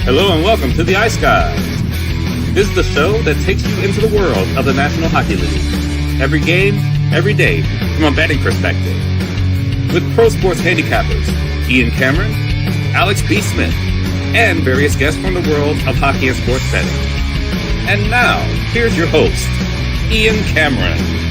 Hello and welcome to the Ice Guys. This is the show that takes you into the world of the National Hockey League. Every game, every day, from a betting perspective. With pro sports handicappers, Ian Cameron, Alex B. Smith, and various guests from the world of hockey and sports betting. And now, here's your host, Ian Cameron.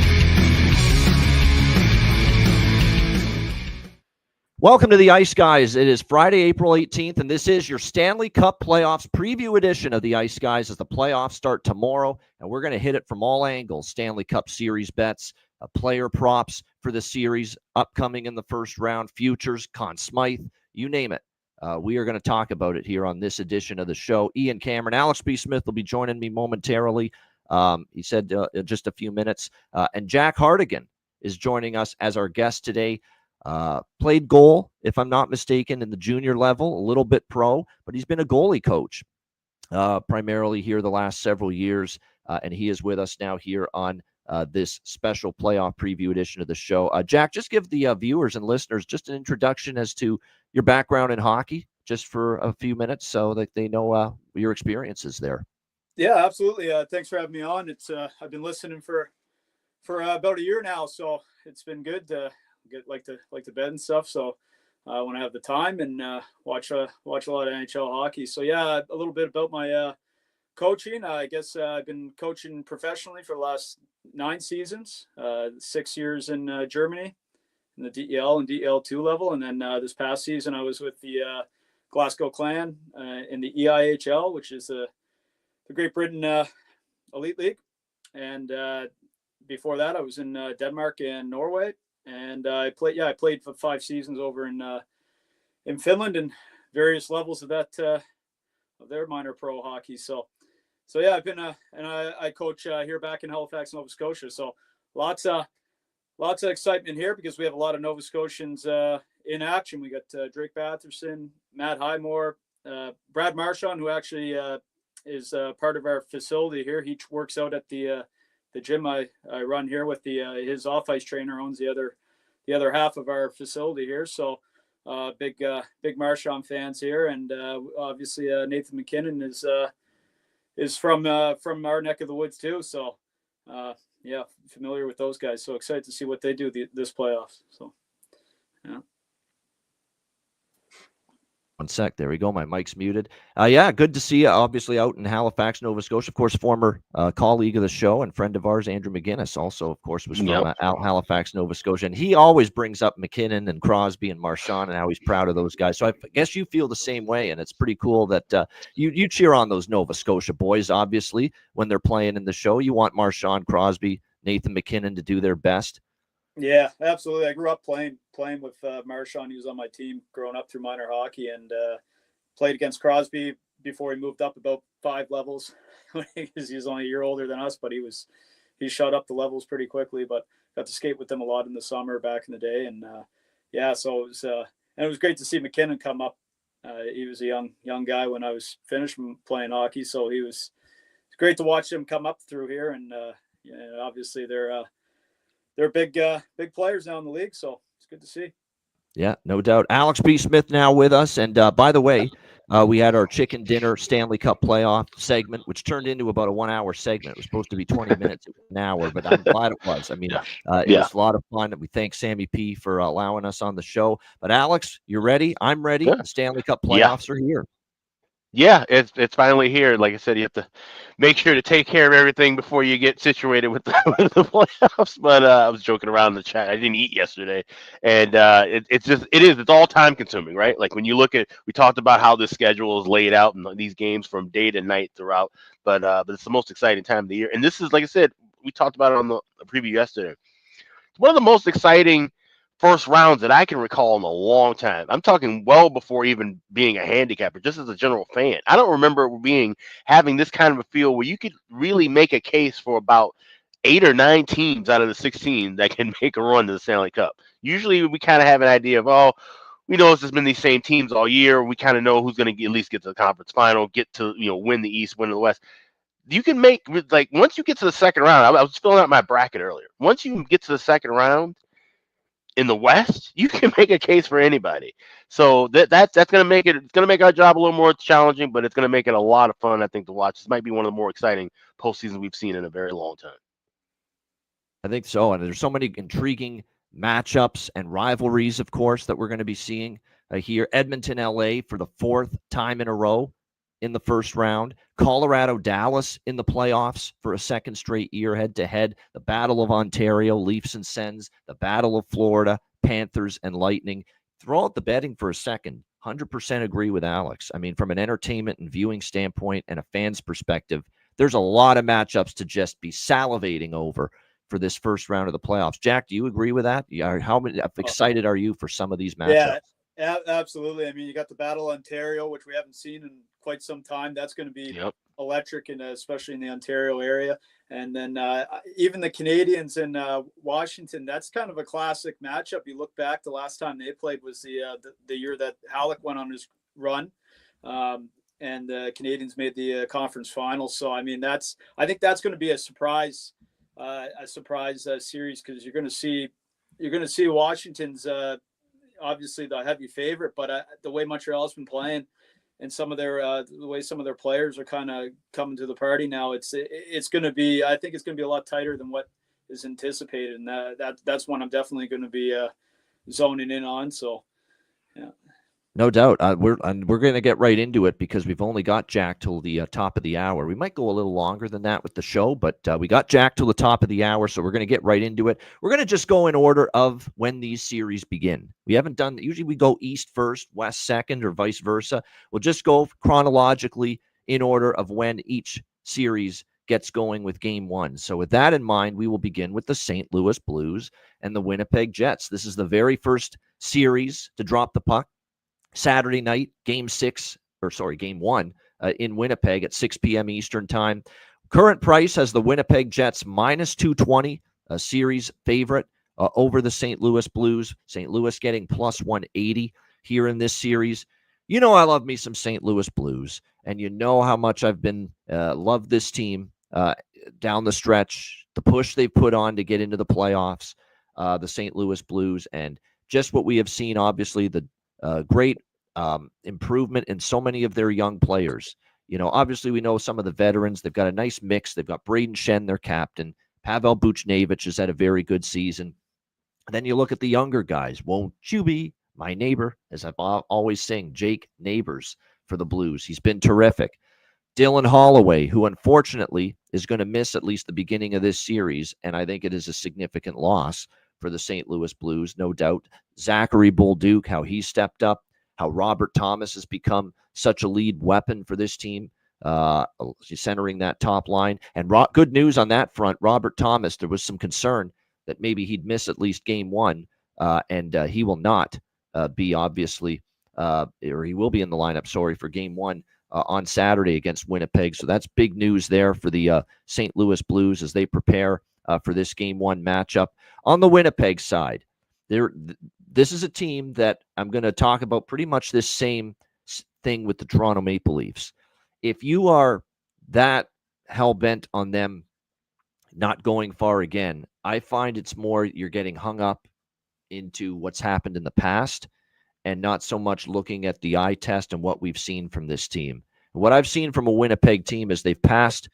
Welcome to the Ice Guys. It is Friday, April 18th, and this is your Stanley Cup Playoffs preview edition of the Ice Guys as the playoffs start tomorrow, and we're going to hit it from all angles. Stanley Cup Series bets, player props for the series upcoming in the first round, futures, Conn Smythe, you name it. We are going to talk about it here on this edition of the show. Ian Cameron, Alex B. Smith will be joining me momentarily. He said just a few minutes. And Jack Hardigan is joining us as our guest today. Played goal, if I'm not mistaken, in the junior level, a little bit pro, but he's been a goalie coach primarily here the last several years, and he is with us now here on this special playoff preview edition of the show. Jack, just give the viewers and listeners just an introduction as to your background in hockey, just for a few minutes, so that they know your experiences there. Yeah, absolutely. Thanks for having me on. It's I've been listening for about a year now, so it's been good to get like to bed and stuff. So when I have the time and watch a lot of NHL hockey. So yeah, a little bit about my coaching. I guess I've been coaching professionally for the last 9 seasons, 6 years in Germany in the DEL and DEL2 level. And then this past season I was with the Glasgow Clan in the EIHL, which is the Great Britain Elite League. And before that I was in Denmark and Norway. And I played for 5 seasons over in Finland and various levels of that of their minor pro hockey. So yeah, I've been and I coach here back in Halifax, Nova Scotia. So lots of excitement here because we have a lot of Nova Scotians in action. We got Drake Batherson, Matt Highmore, Brad Marchand, who actually is part of our facility here. He works out at the gym I run here with his off-ice trainer owns the other half of our facility here. So big Marchand fans here. And obviously Nathan McKinnon is from our neck of the woods too. So yeah, familiar with those guys. So excited to see what they do this playoffs. So yeah. One sec. There we go. My mic's muted. Yeah, good to see you. Obviously out in Halifax, Nova Scotia. Of course, former colleague of the show and friend of ours, Andrew McGinnis, also, of course, was from Halifax, Nova Scotia. And he always brings up McKinnon and Crosby and Marchand and how he's proud of those guys. So I guess you feel the same way. And it's pretty cool that you cheer on those Nova Scotia boys, obviously, when they're playing in the show. You want Marchand, Crosby, Nathan McKinnon to do their best. Yeah, absolutely. I grew up playing with Marchand. He was on my team growing up through minor hockey, and played against Crosby before he moved up about 5 levels because he was only a year older than us. But he shot up the levels pretty quickly. But got to skate with them a lot in the summer back in the day, and yeah, so it was great to see McKinnon come up. He was a young guy when I was finished playing hockey, so it's great to watch him come up through here, and obviously they're big players now in the league, so it's good to see. Yeah, no doubt. Alex B. Smith now with us. And by the way, we had our chicken dinner Stanley Cup playoff segment, which turned into about a 1-hour segment. It was supposed to be 20 minutes, an hour, but I'm glad it was. I mean, it was a lot of fun. We thank Sammy P. for allowing us on the show. But Alex, you ready? I'm ready. Yeah. The Stanley Cup playoffs are here. Yeah, it's finally here. Like I said, you have to make sure to take care of everything before you get situated with the playoffs. But I was joking around in the chat. I didn't eat yesterday, and it's all time consuming, right? Like when you look at, we talked about how this schedule is laid out and these games from day to night throughout. But it's the most exciting time of the year, and this is, like I said, we talked about it on the preview yesterday. It's one of the most exciting first rounds that I can recall in a long time. I'm talking well before even being a handicapper, just as a general fan. I don't remember having this kind of a feel where you could really make a case for about 8 or 9 teams out of the 16 that can make a run to the Stanley Cup. Usually we kind of have an idea of, we know it's just been these same teams all year. We kind of know who's going to at least get to the conference final, get to, win the East, win the West. You can make, like, once you get to the second round, I was filling out my bracket earlier. Once you get to the second round, in the West, you can make a case for anybody. So that's going to make it. It's going to make our job a little more challenging, but it's going to make it a lot of fun, I think, to watch. This might be one of the more exciting postseasons we've seen in a very long time. I think so. And there's so many intriguing matchups and rivalries, of course, that we're going to be seeing here. Edmonton, LA for the 4th time in a row in the first round. Colorado, Dallas in the playoffs for a second straight year, head-to-head. The Battle of Ontario, Leafs and Sens. The Battle of Florida, Panthers and Lightning. Throw out the betting for a second. 100% agree with Alex. I mean, from an entertainment and viewing standpoint and a fan's perspective, there's a lot of matchups to just be salivating over for this first round of the playoffs. Jack, do you agree with that? How excited are you for some of these matchups? Yeah, absolutely. I mean, you got the Battle of Ontario, which we haven't seen in quite some time. That's going to be electric, and especially in the Ontario area. And then even the Canadians in Washington, that's kind of a classic matchup. You look back, the last time they played was the year that Halleck went on his run. And the Canadians made the conference finals. So, I mean, I think that's going to be a surprise series, because you're going to see Washington's obviously the heavy favorite, but the way Montreal's been playing and the way some of their players are kind of coming to the party now, I think it's going to be a lot tighter than what is anticipated, and that's one I'm definitely going to be zoning in on. So, yeah. No doubt. We're going to get right into it because we've only got Jack till the top of the hour. We might go a little longer than that with the show, but we got Jack till the top of the hour, so we're going to get right into it. We're going to just go in order of when these series begin. We haven't done – usually we go east first, west second, or vice versa. We'll just go chronologically in order of when each series gets going with Game 1. So with that in mind, we will begin with the St. Louis Blues and the Winnipeg Jets. This is the very first series to drop the puck. Saturday night, Game 1 in Winnipeg at 6 p.m. Eastern time. Current price has the Winnipeg Jets minus 220, a series favorite over the St. Louis Blues. St. Louis getting plus 180 here in this series. You know I love me some St. Louis Blues, and you know how much I've been loved this team down the stretch, the push they've put on to get into the playoffs, the St. Louis Blues, and just what we have seen, obviously, the great improvement in so many of their young players. You know, obviously we know some of the veterans. They've got a nice mix. They've got Braden Shen, their captain. Pavel Buchnevich has had a very good season. And then you look at the younger guys. Won't you be my neighbor? As I've always saying, Jake Neighbors for the Blues. He's been terrific. Dylan Holloway, who unfortunately is going to miss at least the beginning of this series, and I think it is a significant loss for the St. Louis Blues, no doubt. Zachary Bolduc, how he stepped up, how Robert Thomas has become such a lead weapon for this team, centering that top line. And good news on that front, Robert Thomas, there was some concern that maybe he'd miss at least Game 1, and he will not be, obviously, or he will be in the lineup, for Game 1 on Saturday against Winnipeg. So that's big news there for the St. Louis Blues as they prepare for this Game 1 matchup. On the Winnipeg side, this is a team that I'm going to talk about pretty much this same thing with the Toronto Maple Leafs. If you are that hell-bent on them not going far again, I find it's more you're getting hung up into what's happened in the past and not so much looking at the eye test and what we've seen from this team. What I've seen from a Winnipeg team is they've passed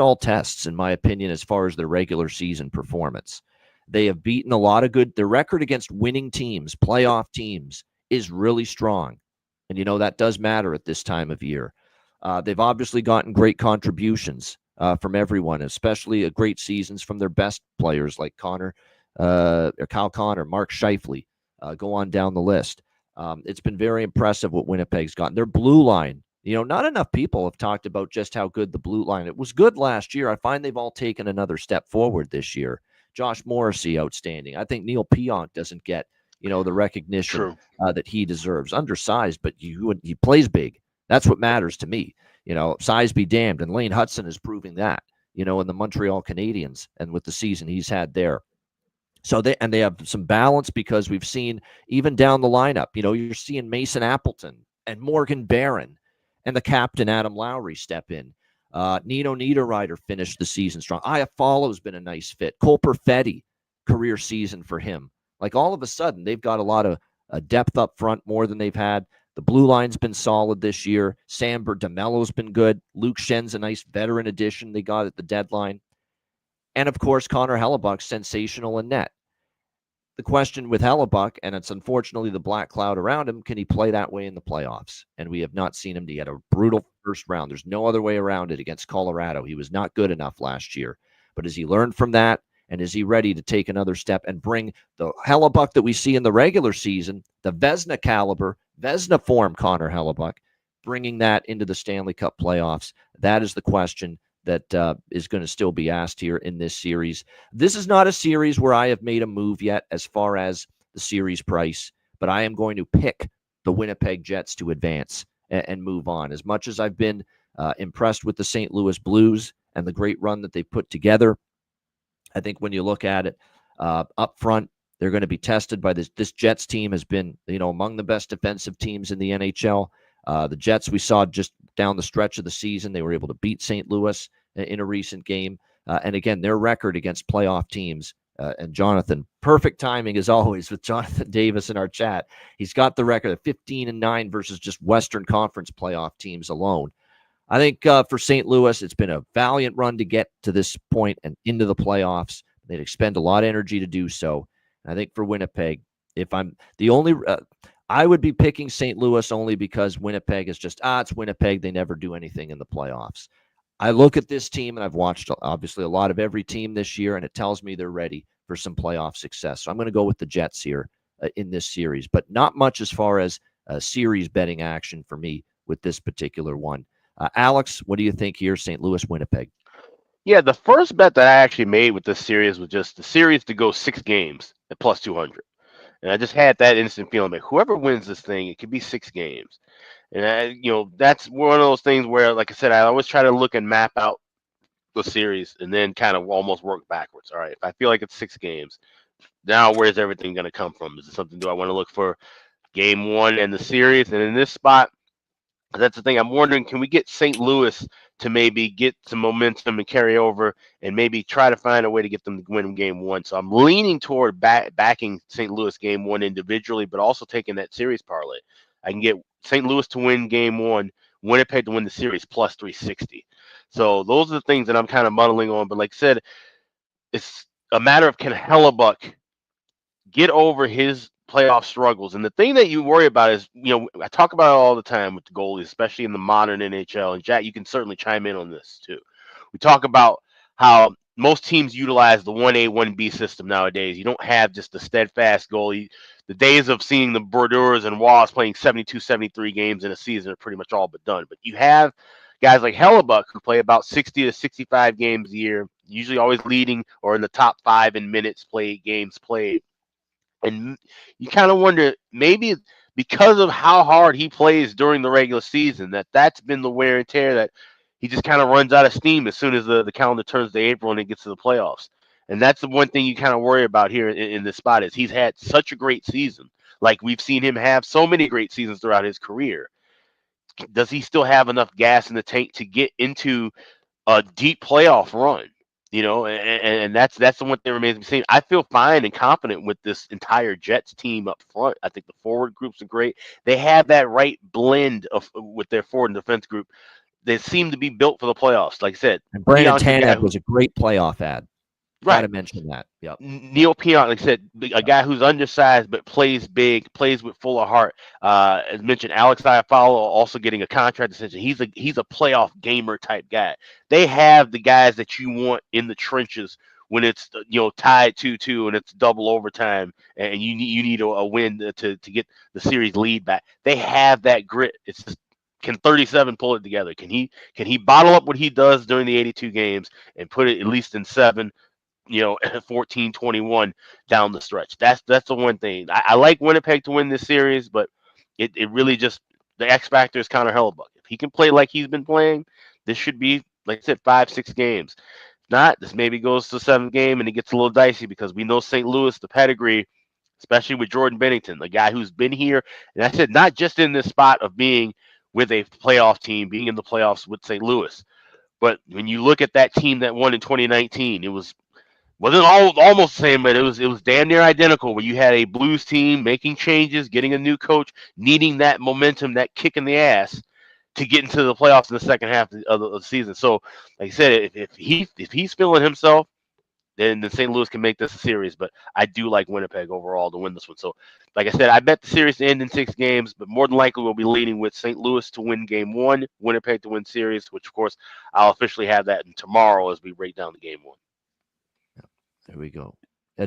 all tests, in my opinion, as far as their regular season performance. They have beaten a lot of their record against winning teams, playoff teams, is really strong. And, you know, that does matter at this time of year. They've obviously gotten great contributions from everyone, especially great seasons from their best players like Kyle Connor, Mark Scheifele, go on down the list. It's been very impressive what Winnipeg's gotten. Their blue line, you know, not enough people have talked about just how good the blue line. It was good last year. I find they've all taken another step forward this year. Josh Morrissey, outstanding. I think Neil Pionk doesn't get, you know, the recognition that he deserves. Undersized, but he plays big. That's what matters to me. You know, size be damned. And Lane Hudson is proving that, you know, in the Montreal Canadiens and with the season he's had there. So they have some balance because we've seen even down the lineup, you know, you're seeing Mason Appleton and Morgan Barron and the captain Adam Lowry step in. Nino Niederreiter finished the season strong. Iafallo's been a nice fit. Cole Perfetti, career season for him. Like all of a sudden, they've got a lot of depth up front, more than they've had. The blue line's been solid this year. Sam DeMello's been good. Luke Schen's a nice veteran addition they got at the deadline. And, of course, Connor Hellebuck's sensational in net. The question with Hellebuck, and it's unfortunately the black cloud around him, can he play that way in the playoffs? And we have not seen him. He had a brutal first round. There's no other way around it against Colorado. He was not good enough last year. But has he learned from that? And is he ready to take another step and bring the Hellebuck that we see in the regular season, the Vezina caliber, Vezina form Connor Hellebuck, bringing that into the Stanley Cup playoffs? That is the question that is going to still be asked here in this series. This is not a series where I have made a move yet as far as the series price, but I am going to pick the Winnipeg Jets to advance and move on. As much as I've been impressed with the St. Louis Blues and the great run that they put together, I think when you look at it up front, they're going to be tested by this. This Jets team has been, among the best defensive teams in the NHL. The Jets, we saw just down the stretch of the season, they were able to beat St. Louis in a recent game. And again, their record against playoff teams. And Jonathan, perfect timing as always with Jonathan Davis in our chat. He's got the record of 15-9 versus just Western Conference playoff teams alone. I think for St. Louis, it's been a valiant run to get to this point and into the playoffs. They'd expend a lot of energy to do so. And I think for Winnipeg, if I'm the only, I would be picking St. Louis only because Winnipeg is just, it's Winnipeg. They never do anything in the playoffs. I look at this team, and I've watched obviously a lot of every team this year, and it tells me they're ready for some playoff success. So I'm going to go with the Jets here in this series, but not much as far as series betting action for me with this particular one. Alex, what do you think here, St. Louis, Winnipeg? Yeah, the first bet that I actually made with this series was just the series to go 6 games at plus 200. And I just had that instant feeling like whoever wins this thing, it could be 6 games. And that's one of those things where, like I said, I always try to look and map out the series and then kind of almost work backwards. All right, if I feel like it's 6 games, now where's everything going to come from? Is it something, do I want to look for game 1 in the series? And in this spot, that's the thing. I'm wondering, can we get St. Louis to maybe get some momentum and carry over and maybe try to find a way to get them to win game 1? So I'm leaning toward backing St. Louis game 1 individually, but also taking that series parlay. I can get St. Louis to win game 1, Winnipeg to win the series plus 360. So those are the things that I'm kind of muddling on. But like I said, it's a matter of, can Hellebuck get over his playoff struggles? And the thing that you worry about is, I talk about it all the time with the goalies, especially in the modern NHL. And Jack, you can certainly chime in on this too. We talk about how most teams utilize the 1A, 1B system nowadays. You don't have just the steadfast goalie. The days of seeing the Brodeurs and Wallace playing 72, 73 games in a season are pretty much all but done. But you have guys like Hellebuck who play about 60 to 65 games a year, usually always leading or in the top 5 in minutes played, games played. And you kind of wonder, maybe because of how hard he plays during the regular season, that's been the wear and tear, that he just kind of runs out of steam as soon as the calendar turns to April and it gets to the playoffs. And that's the one thing you kind of worry about here in this spot, is he's had such a great season. Like we've seen him have so many great seasons throughout his career. Does he still have enough gas in the tank to get into a deep playoff run? And that's the one thing remains to be seen. I feel fine and confident with this entire Jets team up front. I think the forward groups are great. They have that right blend with their forward and defense group. They seem to be built for the playoffs. Like I said, And Brandon Tanev was a great playoff ad. Right. Got to mention that. Yep. Neil Pionk, like I said, a guy who's undersized but plays big, plays with full of heart. As mentioned, Alex Iafallo also getting a contract extension. He's a playoff gamer type guy. They have the guys that you want in the trenches when it's tied 2-2 and it's double overtime and you need a win to get the series lead back. They have that grit. It's just, can 37 pull it together? Can he bottle up what he does during the 82 games and put it at least in 7? 14-21 down the stretch. That's the one thing. I like Winnipeg to win this series, but it really just, the X factor is Connor Hellebuck. If he can play like he's been playing, this should be, like I said, 5-6 games. If not, this maybe goes to 7th game and it gets a little dicey, because we know St. Louis, the pedigree, especially with Jordan Bennington, the guy who's been here. And I said, not just in this spot of being with a playoff team, being in the playoffs with St. Louis, but when you look at that team that won in 2019, it was wasn't almost the same, but it was damn near identical. Where you had a Blues team making changes, getting a new coach, needing that momentum, that kick in the ass to get into the playoffs in the second half of the season. So, like I said, if he's feeling himself, then St. Louis can make this a series. But I do like Winnipeg overall to win this one. So, like I said, I bet the series to end in 6 games, but more than likely we'll be leading with St. Louis to win game 1, Winnipeg to win series, which, of course, I'll officially have that tomorrow as we break down the game 1. There we go.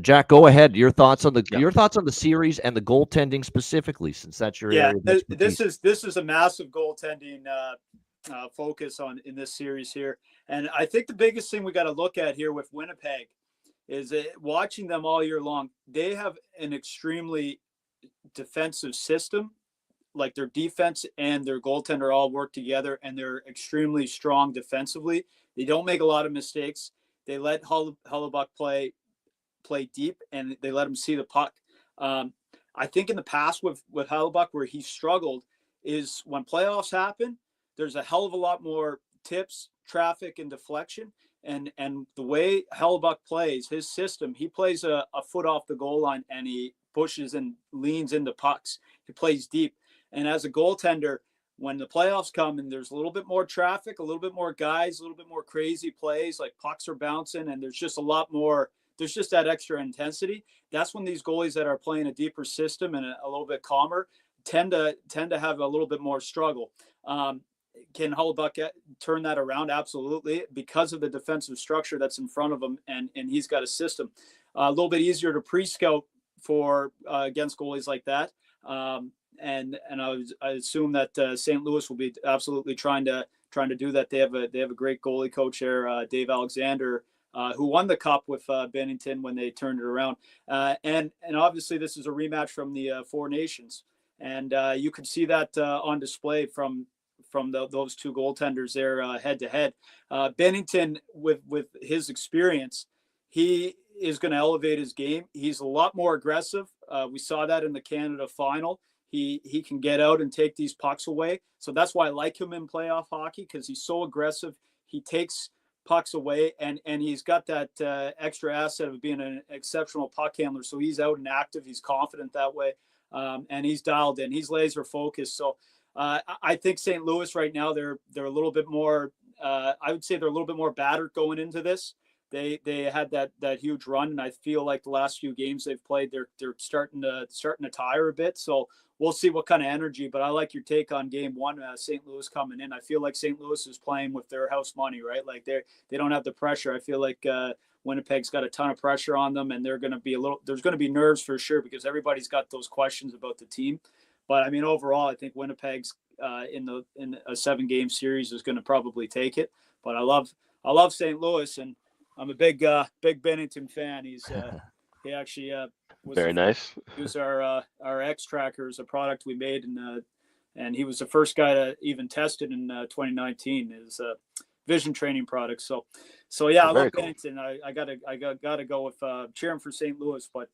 Jack, go ahead. Your thoughts on the series and the goaltending specifically, since that's your area of expertise. This is a massive goaltending focus in this series here, and I think the biggest thing we got to look at here with Winnipeg is watching them all year long. They have an extremely defensive system. Like their defense and their goaltender all work together, and they're extremely strong defensively. They don't make a lot of mistakes. They let Hellebuyck play deep, and they let him see the puck. I think in the past with Hellebuyck, where he struggled is when playoffs happen, there's a hell of a lot more tips, traffic, and deflection. And the way Hellebuyck plays, his system, he plays a foot off the goal line, and he pushes and leans into pucks. He plays deep. And as a goaltender, when the playoffs come and there's a little bit more traffic, a little bit more guys, a little bit more crazy plays, like pucks are bouncing, and there's just a lot more, there's just that extra intensity. That's when these goalies that are playing a deeper system and a little bit calmer tend to have a little bit more struggle. Can Hellebuyck turn that around? Absolutely, because of the defensive structure that's in front of him, and he's got a system. A little bit easier to pre-scout for against goalies like that. And I assume that St. Louis will be absolutely trying to do that. They have a great goalie coach there, Dave Alexander, who won the cup with Bennington when they turned it around. And obviously this is a rematch from the Four Nations, and you could see that on display from those two goaltenders there head to head. Bennington, with his experience, he is going to elevate his game. He's a lot more aggressive. We saw that in the Canada final. He can get out and take these pucks away. So that's why I like him in playoff hockey, because he's so aggressive. He takes pucks away, and he's got that extra asset of being an exceptional puck handler. So he's out and active. He's confident that way, and he's dialed in. He's laser focused. So I think St. Louis right now, they're a little bit more. I would say they're a little bit more battered going into this. They had that huge run, and I feel like the last few games they've played, they're starting to tire a bit. So we'll see what kind of energy. But I like your take on game 1. St. Louis coming in. I feel like St. Louis is playing with their house money, right? Like they don't have the pressure. I feel like Winnipeg's got a ton of pressure on them, and there's going to be nerves for sure, because everybody's got those questions about the team. But I mean, overall, I think Winnipeg's in a 7-game series is going to probably take it. But I love St. Louis, and I'm a big Bennington fan. He actually was very nice. He was our X Trackers, a product we made, and he was the first guy to even test it in 2019. His vision training product. So yeah, I love Bennington. I gotta go with cheering for St. Louis, but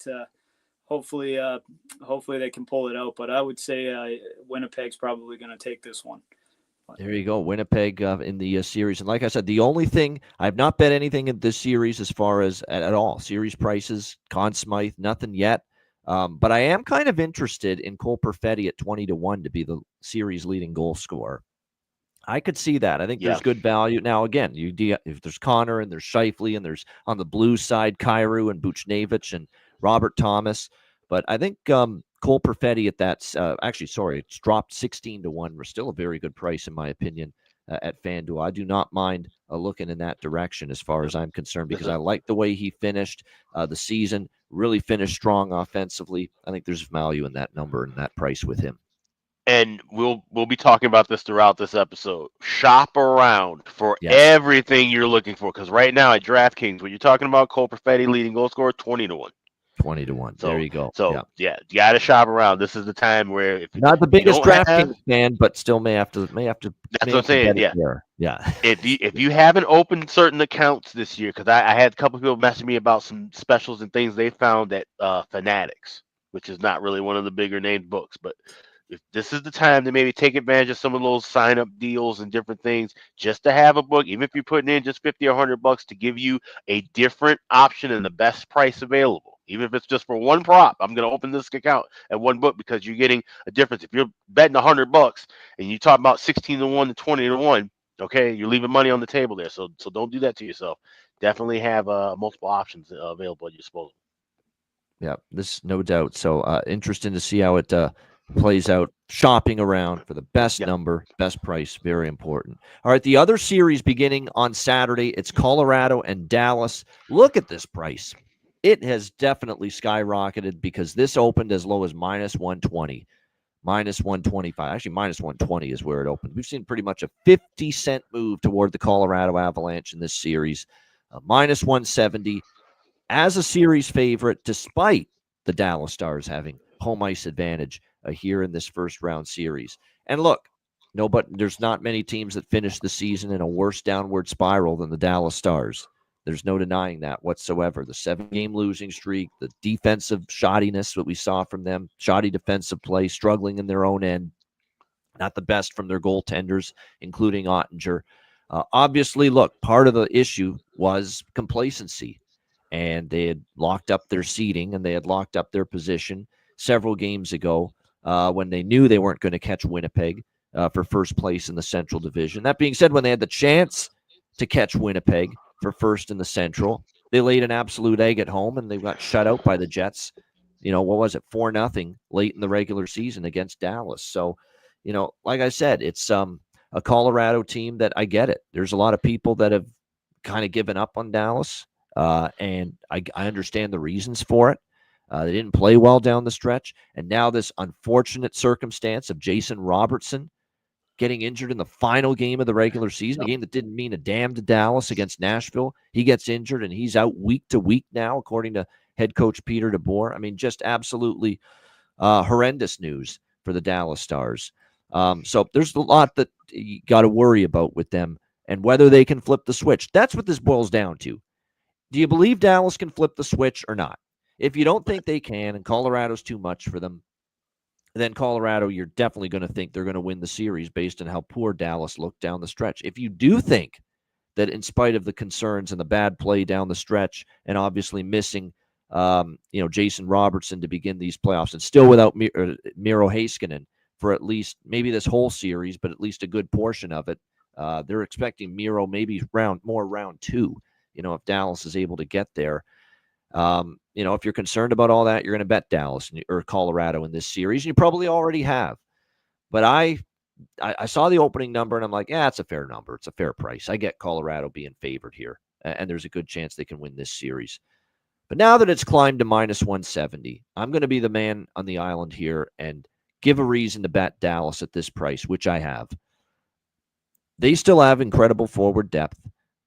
hopefully they can pull it out. But I would say Winnipeg's probably going to take this one. There you go, Winnipeg in the series. And like I said, the only thing, I have not bet anything in this series as far as at all. Series prices, Conn Smythe, nothing yet. But I am kind of interested in Cole Perfetti at 20-1 to be the series leading goal scorer. I could see that. I think there's good value. Now, again, if there's Connor and there's Scheifele and there's on the Blues side, Kyrou and Buchnevich and Robert Thomas. But I think Cole Perfetti at that, it's dropped 16-1. We're still a very good price, in my opinion, at FanDuel. I do not mind looking in that direction as far as I'm concerned, because I like the way he finished the season, really finished strong offensively. I think there's value in that number and that price with him. And we'll be talking about this throughout this episode. Shop around for everything you're looking for, because right now at DraftKings, when you're talking about Cole Perfetti leading goal scorer, 20-1. 20-1. There you go. So yeah, you got to shop around. This is the time where if not the biggest DraftKings fan, but still may have to. That's what I'm saying. Yeah. If you haven't opened certain accounts this year, because I had a couple people messaging me about some specials and things they found at Fanatics, which is not really one of the bigger named books, but if this is the time to maybe take advantage of some of those sign up deals and different things, just to have a book, even if you're putting in just 50 or $100 to give you a different option and the best price available. Even if it's just for one prop, I'm going to open this account at one book because you're getting a difference. If you're betting $100 and you talk about 16 to 1 to 20 to 1, okay, you're leaving money on the table there. So don't do that to yourself. Definitely have multiple options available at your disposal. Yeah, this no doubt. So interesting to see how it plays out. Shopping around for the best number, best price, very important. All right, the other series beginning on Saturday, it's Colorado and Dallas. Look at this price. It has definitely skyrocketed because this opened as low as minus 120, minus 125. Actually, minus 120 is where it opened. We've seen pretty much a 50-cent move toward the Colorado Avalanche in this series. Minus 170 as a series favorite, despite the Dallas Stars having home ice advantage here in this first round series. And look, there's not many teams that finish the season in a worse downward spiral than the Dallas Stars. There's no denying that whatsoever. The 7-game losing streak, the defensive shoddiness that we saw from them, shoddy defensive play, struggling in their own end, not the best from their goaltenders, including Ottinger. Obviously, look, part of the issue was complacency, and they had locked up their seating and they had locked up their position several games ago when they knew they weren't going to catch Winnipeg for first place in the Central Division. That being said, when they had the chance to catch Winnipeg for first in the Central, they laid an absolute egg at home and they got shut out by the Jets. What was it, 4-0 late in the regular season against Dallas. So, like I said, it's a Colorado team that I get it. There's a lot of people that have kind of given up on Dallas, and I understand the reasons for it. They didn't play well down the stretch, and now this unfortunate circumstance of Jason Robertson getting injured in the final game of the regular season, a game that didn't mean a damn to Dallas against Nashville. He gets injured, and he's out week to week now, according to head coach Peter DeBoer. I mean, just absolutely horrendous news for the Dallas Stars. So there's a lot that you got to worry about with them and whether they can flip the switch. That's what this boils down to. Do you believe Dallas can flip the switch or not? If you don't think they can and Colorado's too much for them, then Colorado, you're definitely going to think they're going to win the series based on how poor Dallas looked down the stretch. If you do think that in spite of the concerns and the bad play down the stretch and obviously missing Jason Robertson to begin these playoffs and still without Miro Heiskanen for at least maybe this whole series, but at least a good portion of it, they're expecting Miro maybe round 2, if Dallas is able to get there. If you're concerned about all that, you're going to bet Dallas or Colorado in this series. And you probably already have. But I saw the opening number, and I'm like, yeah, it's a fair number. It's a fair price. I get Colorado being favored here, and there's a good chance they can win this series. But now that it's climbed to minus 170, I'm going to be the man on the island here and give a reason to bet Dallas at this price, which I have. They still have incredible forward depth.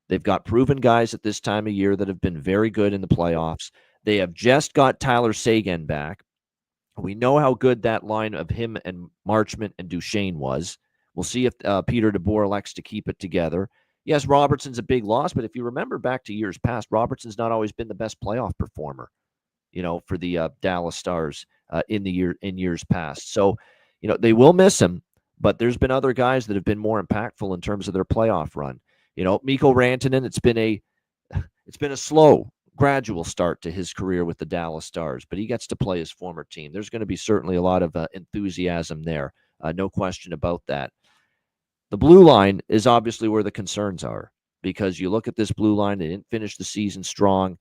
They've got proven guys at this time of year that have been very good in the playoffs. They have just got Tyler Seguin back. We know how good that line of him and Marchment and Duchesne was. We'll see if Peter DeBoer elects to keep it together. Yes, Robertson's a big loss, but if you remember back to years past, Robertson's not always been the best playoff performer, for the Dallas Stars in years past. So, they will miss him, but there's been other guys that have been more impactful in terms of their playoff run. Mikko Rantanen, it's been a slow, gradual start to his career with the Dallas Stars, but he gets to play his former team. There's going to be certainly a lot of enthusiasm there. No question about that. The blue line is obviously where the concerns are because you look at this blue line, they didn't finish the season strong.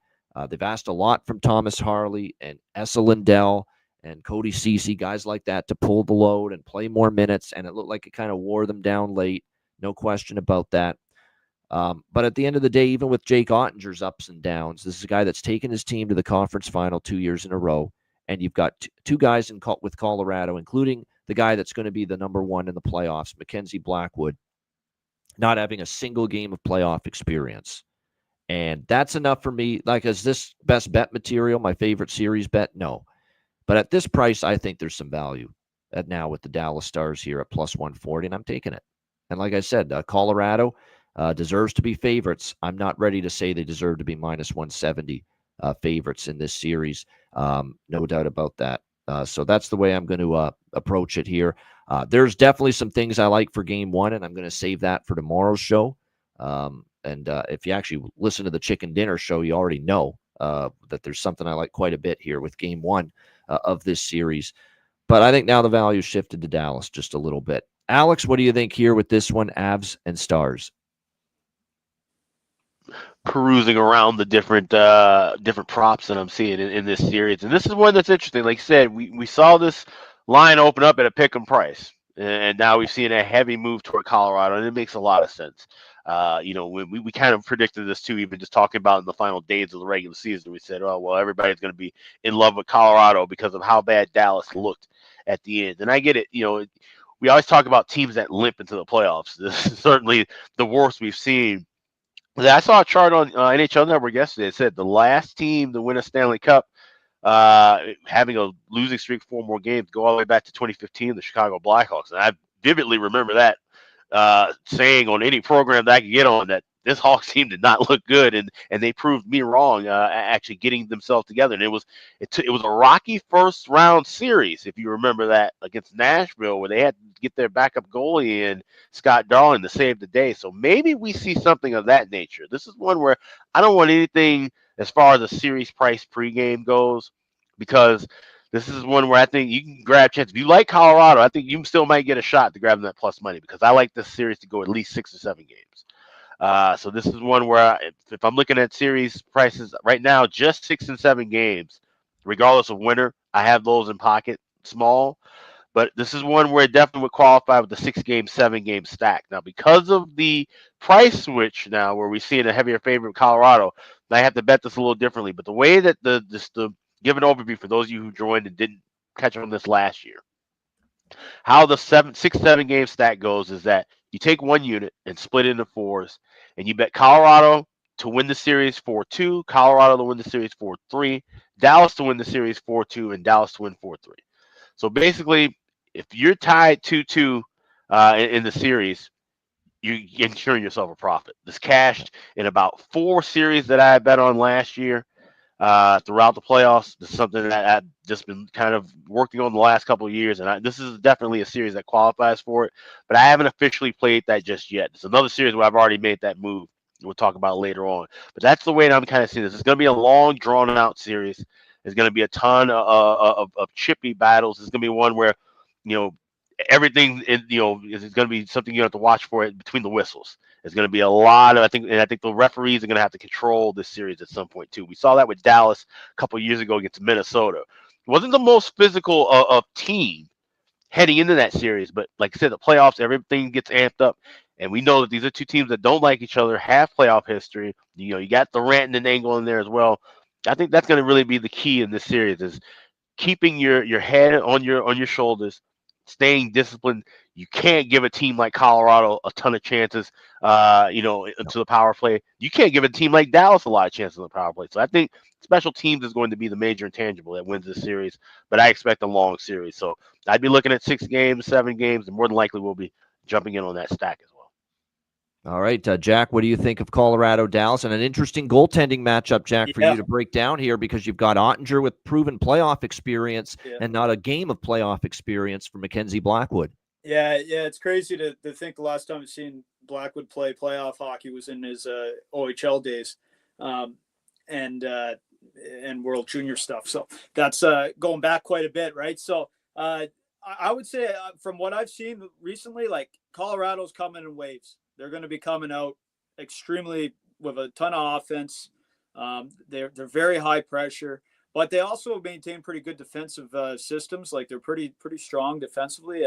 They've asked a lot from Thomas Harley and Esa Lindell and Cody Ceci, guys like that, to pull the load and play more minutes, and it looked like it kind of wore them down late. No question about that. But at the end of the day, even with Jake Ottinger's ups and downs, this is a guy that's taken his team to the conference final 2 years in a row. And you've got two guys with Colorado, including the guy that's going to be the number one in the playoffs, Mackenzie Blackwood, not having a single game of playoff experience. And that's enough for me. Like, is this best bet material, my favorite series bet? No. But at this price, I think there's some value now with the Dallas Stars here at plus 140, and I'm taking it. And like I said, Colorado deserves to be favorites. I'm not ready to say they deserve to be minus 170 favorites in this series. No doubt about that. So that's the way I'm going to approach it here. There's definitely some things I like for game one, and I'm going to save that for tomorrow's show. And if you actually listen to the Chicken Dinner show, you already know that there's something I like quite a bit here with game one of this series. But I think now the value shifted to Dallas just a little bit. Alex, what do you think here with this one, Avs and Stars? Perusing around the different props that I'm seeing in this series, and this is one that's interesting. Like I said, we saw this line open up at a pick and price, and now we've seen a heavy move toward Colorado, and it makes a lot of sense. We kind of predicted this too, even just talking about in the final days of the regular season. We said, oh, well, everybody's going to be in love with Colorado because of how bad Dallas looked at the end. And I get it. We always talk about teams that limp into the playoffs. This is certainly the worst we've seen. I saw a chart on NHL Network yesterday. It said the last team to win a Stanley Cup, having a losing streak 4 more games, go all the way back to 2015, the Chicago Blackhawks. And I vividly remember that saying on any program that I could get on that this Hawks team did not look good, and they proved me wrong, actually getting themselves together. And it was a rocky first round series, if you remember that, against Nashville, where they had to get their backup goalie in Scott Darling to save the day. So maybe we see something of that nature. This is one where I don't want anything as far as the series price pregame goes, because this is one where I think you can grab chance. If you like Colorado, I think you still might get a shot to grab that plus money, because I like this series to go at least 6 or 7 games. So this is one where if I'm looking at series prices right now, just 6 and 7 games, regardless of winner, I have those in pocket small. But this is one where it definitely would qualify with the 6-game, 7-game stack. Now, because of the price switch now, where we're seeing a heavier favorite of Colorado, I have to bet this a little differently. But the way that the give an overview for those of you who joined and didn't catch on this last year, how the 6-7 game stack goes is that you take one unit and split it into 4s, and you bet Colorado to win the series 4-2, Colorado to win the series 4-3, Dallas to win the series 4-2, and Dallas to win 4-3. So basically, if you're tied 2-2 in the series, you're ensuring yourself a profit. This cashed in about 4 series that I bet on last year. Throughout the playoffs. This is something that I've just been kind of working on the last couple of years, and this is definitely a series that qualifies for it, but I haven't officially played that just yet. It's another series where I've already made that move. We'll talk about it later on, but that's the way that I'm kind of seeing this. It's going to be a long, drawn-out series. There's going to be a ton of chippy battles. It's going to be one where, everything is going to be something you have to watch for it between the whistles. There's going to be a lot of, I think the referees are going to have to control this series at some point too. We saw that with Dallas a couple of years ago against Minnesota. It wasn't the most physical of team heading into that series, but like I said, the playoffs, everything gets amped up, and we know that these are two teams that don't like each other, have playoff history. You got Durant and Angle in there as well. I think that's going to really be the key in this series, is keeping your head on your shoulders, staying disciplined. You can't give a team like Colorado a ton of chances, into the power play. You can't give a team like Dallas a lot of chances in the power play. So I think special teams is going to be the major intangible that wins this series, but I expect a long series. So I'd be looking at 6 games, 7 games, and more than likely we'll be jumping in on that stack as well. All right, Jack, what do you think of Colorado, Dallas? And an interesting goaltending matchup, Jack, for you to break down here, because you've got Ottinger with proven playoff experience and not a game of playoff experience for Mackenzie Blackwood. Yeah, it's crazy to think the last time I've seen Blackwood play playoff hockey was in his OHL days and World Junior stuff. So that's going back quite a bit, right? So I would say from what I've seen recently, like Colorado's coming in waves. They're going to be coming out extremely with a ton of offense. They're very high pressure, but they also maintain pretty good defensive systems. Like they're pretty strong defensively.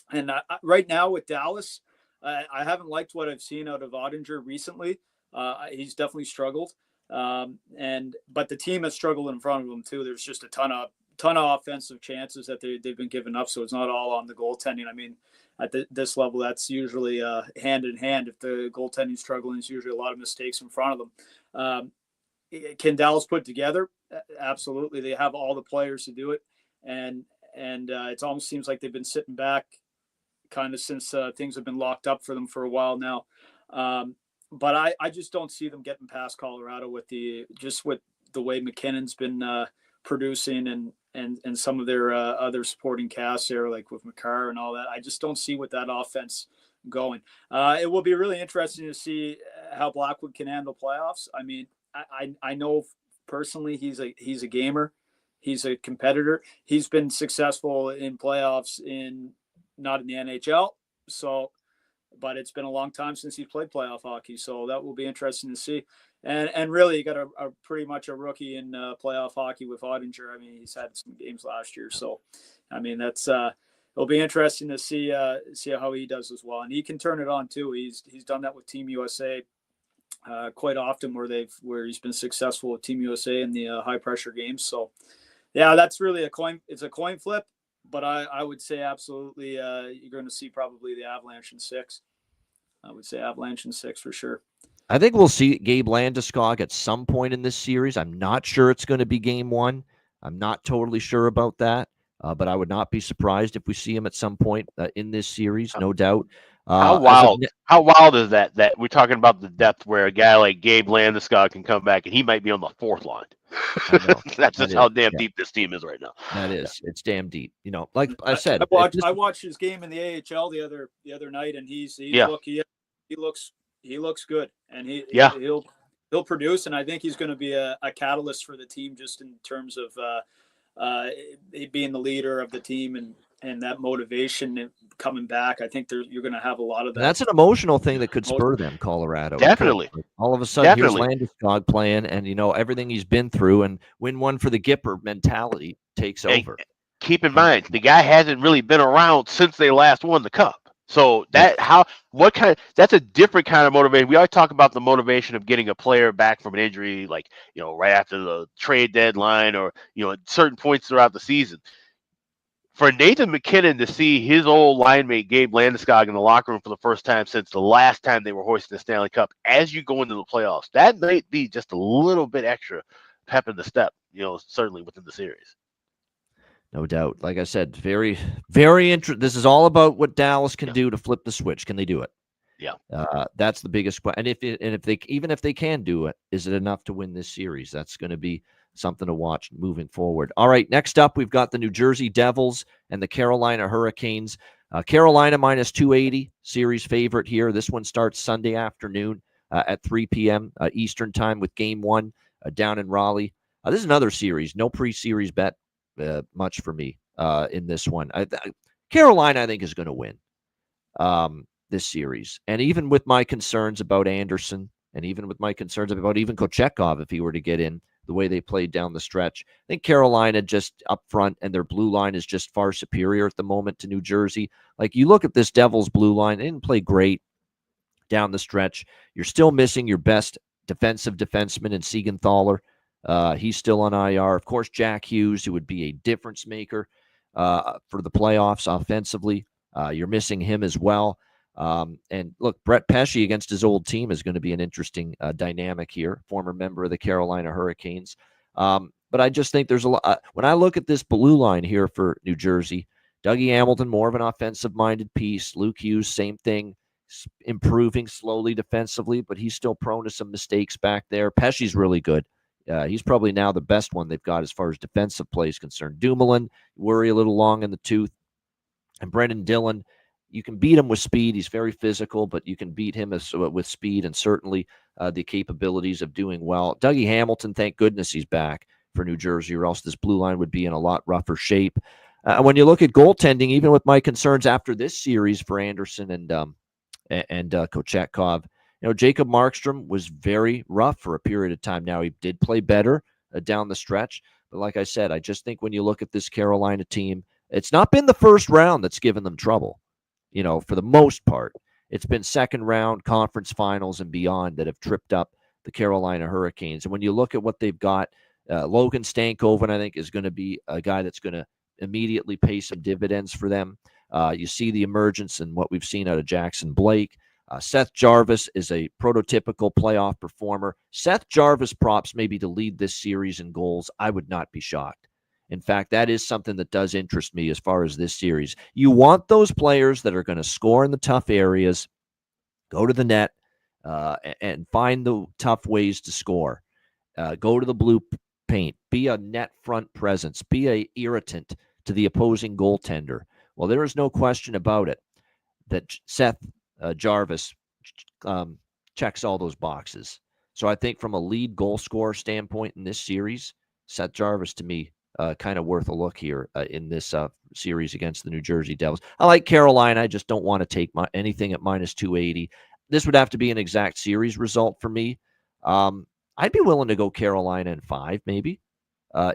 And right now with Dallas, I haven't liked what I've seen out of Ottinger recently. He's definitely struggled. But the team has struggled in front of him too. There's just a ton of offensive chances that they've been giving up. So it's not all on the goaltending. I mean, at this level, that's usually hand in hand. If the goaltending struggling, it's usually a lot of mistakes in front of them. Can Dallas put together? Absolutely. They have all the players to do it. And it almost seems like they've been sitting back kind of since things have been locked up for them for a while now. But I just don't see them getting past Colorado with the way McKinnon's been producing and some of their other supporting casts there, like with McCarr and all that. I just don't see with that offense going. It will be really interesting to see how Blackwood can handle playoffs. I mean, I know personally he's a gamer, he's a competitor. He's been successful in playoffs not in the NHL. So, but it's been a long time since he's played playoff hockey. So that will be interesting to see. And really, you got a pretty much a rookie in playoff hockey with Ottinger. I mean, he's had some games last year. So, I mean, that's it'll be interesting to see how he does as well. And he can turn it on too. He's done that with Team USA quite often, where he's been successful with Team USA in the high pressure games. So, yeah, that's really it's a coin flip. But I would say absolutely you're going to see probably the Avalanche in 6. I would say Avalanche in 6 for sure. I think we'll see Gabe Landeskog at some point in this series. I'm not sure it's going to be game 1. I'm not totally sure about that, but I would not be surprised if we see him at some point in this series, no doubt. How wild is that? That we're talking about the depth where a guy like Gabe Landeskog can come back and he might be on the 4th line. That's just how damn deep this team is right now. That is, it's damn deep. You know, like I said, I watched his game in the AHL the other night, and he looks good, and he'll produce, and I think he's going to be a catalyst for the team just in terms of being the leader of the team and that motivation coming back. I think you're going to have a lot of that. That's an emotional thing that could spur them, Colorado. Definitely. All of a sudden, here's Landeskog playing, and everything he's been through, and win one for the Gipper mentality takes over. Keep in mind, the guy hasn't really been around since they last won the Cup. So that's a different kind of motivation. We always talk about the motivation of getting a player back from an injury, like, right after the trade deadline or, at certain points throughout the season. For Nathan McKinnon to see his old line mate, Gabe Landeskog, in the locker room for the first time since the last time they were hoisting the Stanley Cup as you go into the playoffs, that might be just a little bit extra pep in the step, certainly within the series. No doubt. Like I said, very, very interesting. This is all about what Dallas can do to flip the switch. Can they do it? Yeah. That's the biggest question. And if they can do it, is it enough to win this series? That's going to be something to watch moving forward. All right, next up, we've got the New Jersey Devils and the Carolina Hurricanes. Carolina minus 280, series favorite here. This one starts Sunday afternoon at 3 p.m. Eastern time with game 1 down in Raleigh. This is another series. No pre-series bet much for me in this one. Carolina, I think, is going to win this series. And even with my concerns about Anderson, and even with my concerns about even Kochetkov, if he were to get in, the way they played down the stretch, I think Carolina just up front and their blue line is just far superior at the moment to New Jersey. Like, you look at this Devils blue line, they didn't play great down the stretch. You're still missing your best defensive defenseman in Siegenthaler. He's still on IR. Of course, Jack Hughes, who would be a difference maker for the playoffs offensively. You're missing him as well. And look, Brett Pesce against his old team is going to be an interesting dynamic here, former member of the Carolina Hurricanes. But I just think there's a lot. When I look at this blue line here for New Jersey, Dougie Hamilton, more of an offensive-minded piece. Luke Hughes, same thing, improving slowly defensively, but he's still prone to some mistakes back there. Pesce's really good. He's probably now the best one they've got as far as defensive play is concerned. Dumoulin, worry a little long in the tooth. And Brendan Dillon, you can beat him with speed. He's very physical, but you can beat him with speed and certainly the capabilities of doing well. Dougie Hamilton, thank goodness he's back for New Jersey, or else this blue line would be in a lot rougher shape. When you look at goaltending, even with my concerns after this series for Anderson and Kochetkov, Jacob Markstrom was very rough for a period of time. Now, he did play better down the stretch. But like I said, I just think when you look at this Carolina team, it's not been the first round that's given them trouble. For the most part, it's been second round, conference finals, and beyond that have tripped up the Carolina Hurricanes. And when you look at what they've got, Logan Stankoven, I think, is going to be a guy that's going to immediately pay some dividends for them. You see the emergence in what we've seen out of Jackson Blake. Seth Jarvis is a prototypical playoff performer. Seth Jarvis props maybe to lead this series in goals. I would not be shocked. In fact, that is something that does interest me as far as this series. You want those players that are going to score in the tough areas, go to the net, and find the tough ways to score. Go to the blue paint, be a net front presence, be a irritant to the opposing goaltender. Well, there is no question about it that Seth Jarvis checks all those boxes. So I think from a lead goal scorer standpoint in this series, Seth Jarvis to me kind of worth a look here in this series against the New Jersey Devils. I like Carolina. I just don't want to take anything at minus 280. This would have to be an exact series result for me. I'd be willing to go Carolina in 5 maybe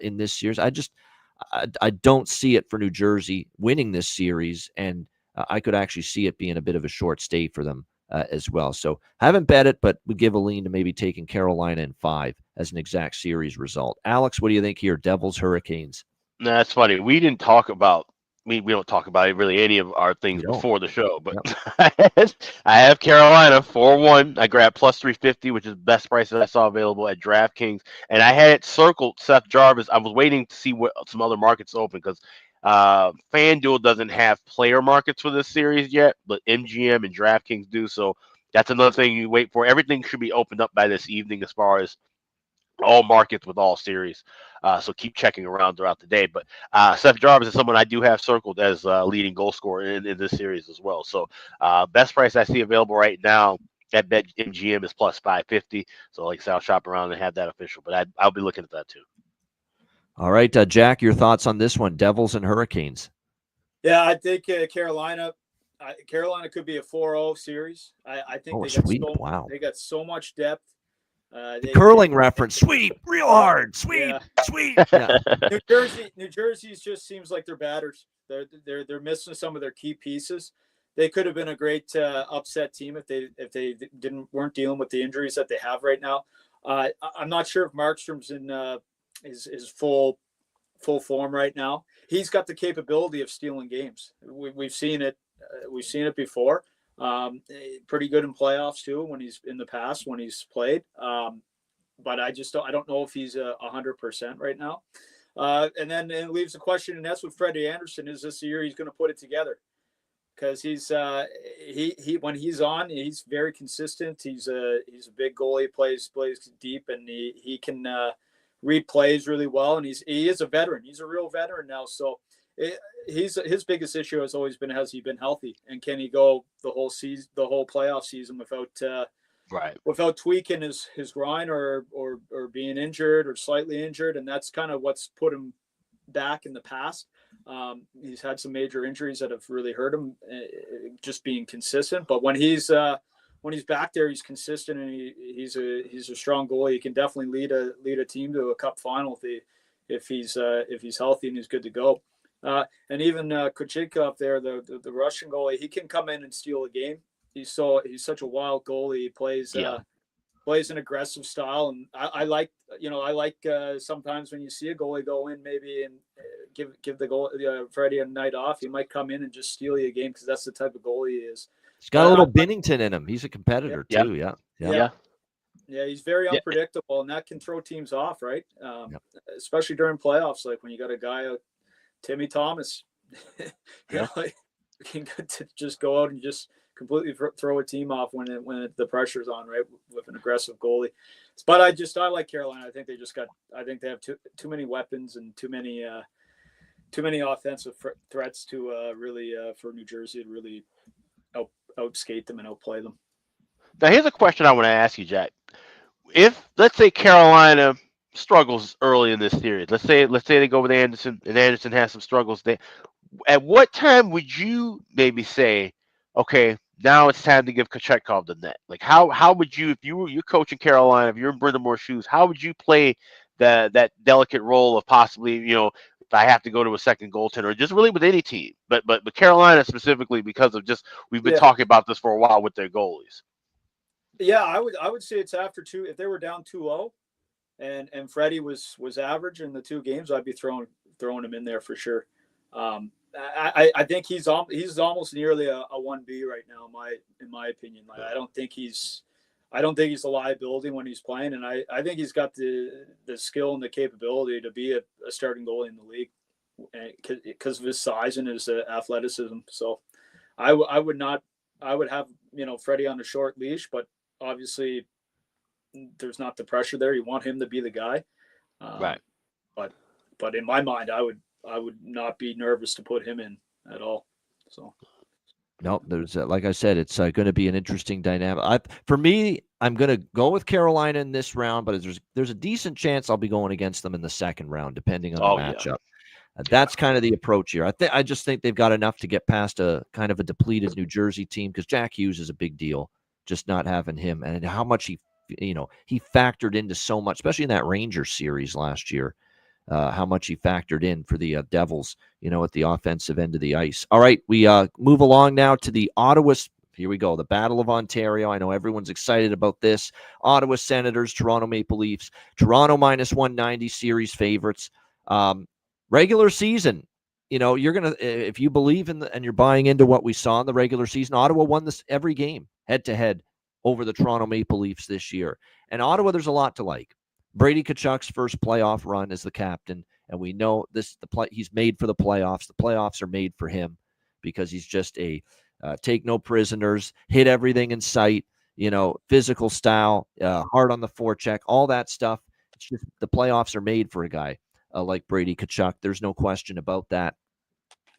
in this series. I don't see it for New Jersey winning this series, and I could actually see it being a bit of a short stay for them as well. So haven't bet it, but we give a lean to maybe taking Carolina in 5 as an exact series result. Alex, what do you think here? Devils, Hurricanes. No, that's funny. We didn't talk about we don't talk about really any of our things before the show, but yep. I have Carolina 4-1. I grabbed plus 350, which is the best price that I saw available at DraftKings, and I had it circled Seth Jarvis. I was waiting to see what some other markets open because FanDuel doesn't have player markets for this series yet, but MGM and DraftKings do. So that's another thing you wait for. Everything should be opened up by this evening as far as all markets with all series. So keep checking around throughout the day. But Seth Jarvis is someone I do have circled as leading goal scorer in this series as well. So best price I see available right now at BetMGM is plus 550. So like I said, I'll shop around and have that official. But I'll be looking at that too. All right, Jack, your thoughts on this one, Devils and Hurricanes? Yeah, I think Carolina could be a 4-0 series. I think they got so much depth. Curling reference, sweep, real hard, sweep, sweep. Yeah. New Jersey just seems like they're battered. They're missing some of their key pieces. They could have been a great upset team if they weren't dealing with the injuries that they have right now. I'm not sure if Markstrom's in his full form right now. He's got the capability of stealing games. We've seen it. We've seen it before. Pretty good in playoffs too when he's played. But I don't know if he's 100% right now. And then it leaves the question, and that's with Freddie Anderson. Is this the year he's going to put it together? Because he's when he's on, he's very consistent. He's a big goalie, plays deep, and he can read plays really well. And he is a veteran. He's a real veteran now. So his biggest issue has always been, has he been healthy, and can he go the whole season, the whole playoff season without tweaking his groin or being injured or slightly injured. And that's kind of what's put him back in the past. He's had some major injuries that have really hurt him, just being consistent. But when he's back there, he's consistent, and he's a strong goalie. He can definitely lead a team to a cup final if he's healthy and he's good to go. And even Kochetkov there, the Russian goalie, he can come in and steal a game. He's such a wild goalie. He plays an aggressive style, and I like sometimes when you see a goalie go in maybe and give the Freddie a night off, he might come in and just steal you a game because that's the type of goalie he is. He's got a little Binnington in him. He's a competitor too. Yeah. Yeah, he's very unpredictable, and that can throw teams off, right? Especially during playoffs, like when you got a guy Timmy Thomas, can just go out and just completely throw a team off when the pressure's on, right, with an aggressive goalie. But I like Carolina. I think they have too many weapons and too many offensive threats to really for New Jersey to really outskate them and outplay them. Now here's a question I want to ask you, Jack. If let's say Carolina struggles early in this series, let's say they go with Anderson and Anderson has some struggles there, at what time would you maybe say, okay, now it's time to give Kochetkov the net? Like how would you, if you're coaching Carolina, if you're in Brind'Amour's shoes, how would you play that delicate role of possibly, if I have to go to a second goaltender, just really with any team, but Carolina specifically because of just we've been talking about this for a while with their goalies. Yeah, I would say it's after 2. If they were down 2-0 and Freddie was average in the 2 games, I'd be throwing him in there for sure. I think he's almost nearly a 1B right now, in my opinion. Like, I don't think he's a liability when he's playing, and I think he's got the skill and the capability to be a starting goalie in the league because of his size and his athleticism. So I would have Freddie on a short leash, but obviously there's not the pressure there. You want him to be the guy. Right. But in my mind, I would not be nervous to put him in at all. So. No, there's like I said, it's going to be an interesting dynamic. For me, I'm going to go with Carolina in this round, but there's a decent chance I'll be going against them in the second round, depending on the matchup. That's kind of the approach here. I just think they've got enough to get past a kind of a depleted New Jersey team, because Jack Hughes is a big deal. Just not having him, and how much he factored into so much, especially in that Rangers series last year. How much he factored in for the Devils, at the offensive end of the ice. All right, we move along now to the Ottawa. Here we go, the Battle of Ontario. I know everyone's excited about this. Ottawa Senators, Toronto Maple Leafs. Toronto minus 190 series favorites. Regular season, you're going to, if you believe in and you're buying into what we saw in the regular season, Ottawa won this every game head-to-head over the Toronto Maple Leafs this year. And Ottawa, there's a lot to like. Brady Tkachuk's first playoff run as the captain, and we know he's made for the playoffs. The playoffs are made for him because he's just a take no prisoners, hit everything in sight, physical style, hard on the forecheck, all that stuff. It's just the playoffs are made for a guy like Brady Tkachuk. There's no question about that.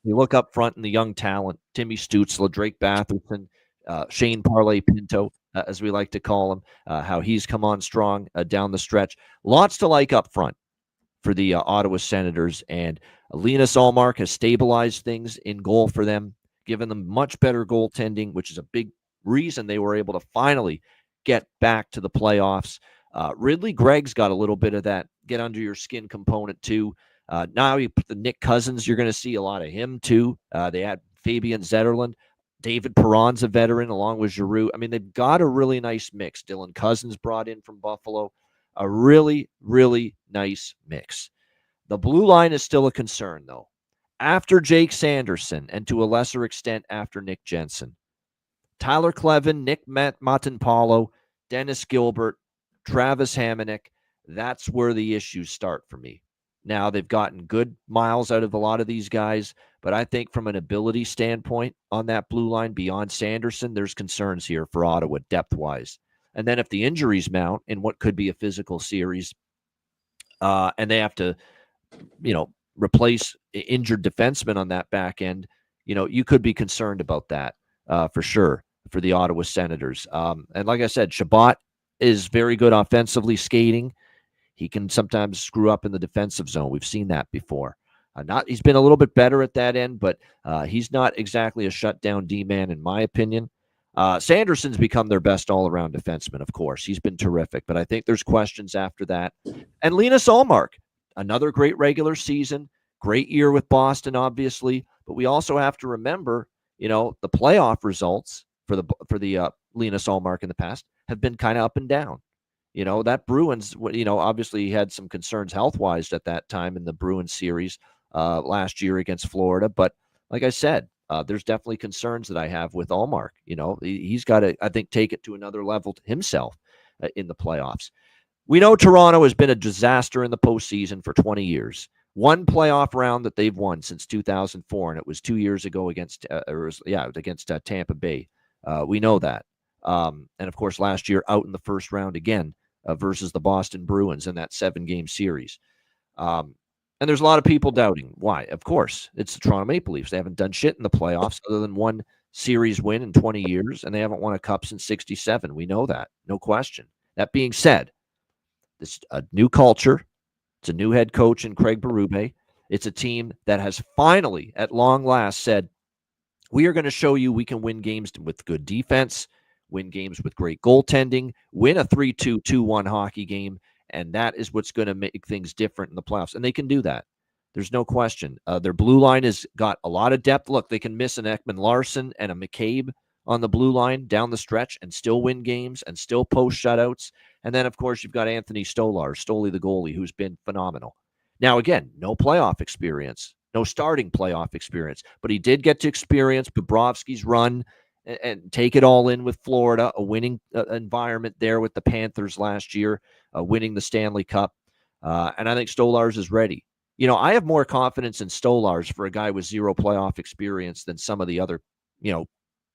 You look up front in the young talent, Timmy Stützle, Drake Batherson, Shane Parlay Pinto, as we like to call him, how he's come on strong down the stretch. Lots to like up front for the Ottawa Senators. And Linus Ullmark has stabilized things in goal for them, given them much better goaltending, which is a big reason they were able to finally get back to the playoffs. Ridley Gregg's got a little bit of that get under your skin component too. Now you put the Nick Cousins, you're going to see a lot of him too. They had Fabian Zetterlund. David Perron's a veteran along with Giroux. I mean, they've got a really nice mix. Dylan Cousins brought in from Buffalo. A really, really nice mix. The blue line is still a concern, though. After Jake Sanderson, and to a lesser extent after Nick Jensen, Tyler Clevin, Nick Matanpalo, Dennis Gilbert, Travis Hamonic, that's where the issues start for me. Now, they've gotten good miles out of a lot of these guys, but I think from an ability standpoint on that blue line beyond Sanderson, there's concerns here for Ottawa depth-wise. And then if the injuries mount in what could be a physical series, and they have to, replace injured defensemen on that back end, you could be concerned about that for sure for the Ottawa Senators. And like I said, Chabot is very good offensively skating. He can sometimes screw up in the defensive zone. We've seen that before. He's been a little bit better at that end, but he's not exactly a shutdown D-man, in my opinion. Sanderson's become their best all-around defenseman, of course. He's been terrific, but I think there's questions after that. And Linus Ullmark, another great regular season, great year with Boston, obviously, but we also have to remember, the playoff results for the Linus Ullmark in the past have been kind of up and down. That Bruins, obviously he had some concerns health-wise at that time in the Bruins series last year against Florida. But like I said, there's definitely concerns that I have with Ullmark. He's got to, I think, take it to another level himself in the playoffs. We know Toronto has been a disaster in the postseason for 20 years. One playoff round that they've won since 2004, and it was 2 years ago against Tampa Bay. We know that. And of course, last year out in the first round again versus the Boston Bruins in that 7-game series. And there's a lot of people doubting why. Of course, it's the Toronto Maple Leafs. They haven't done shit in the playoffs other than one series win in 20 years, and they haven't won a cup since 67. We know that, no question. That being said, this a new culture. It's a new head coach in Craig Berube. It's a team that has finally, at long last, said, we are going to show you we can win games with good defense, win games with great goaltending, win a 3-2, 2-1 hockey game, and that is what's going to make things different in the playoffs. And they can do that. There's no question. Their blue line has got a lot of depth. Look, they can miss an Ekman-Larsson and a McCabe on the blue line down the stretch and still win games and still post shutouts. And then, of course, you've got Anthony Stoley, the goalie, who's been phenomenal. Now, again, no playoff experience, no starting playoff experience, but he did get to experience Bobrovsky's run and take it all in with Florida, a winning environment there with the Panthers last year, winning the Stanley Cup. And I think Stolarz is ready. I have more confidence in Stolarz for a guy with zero playoff experience than some of the other,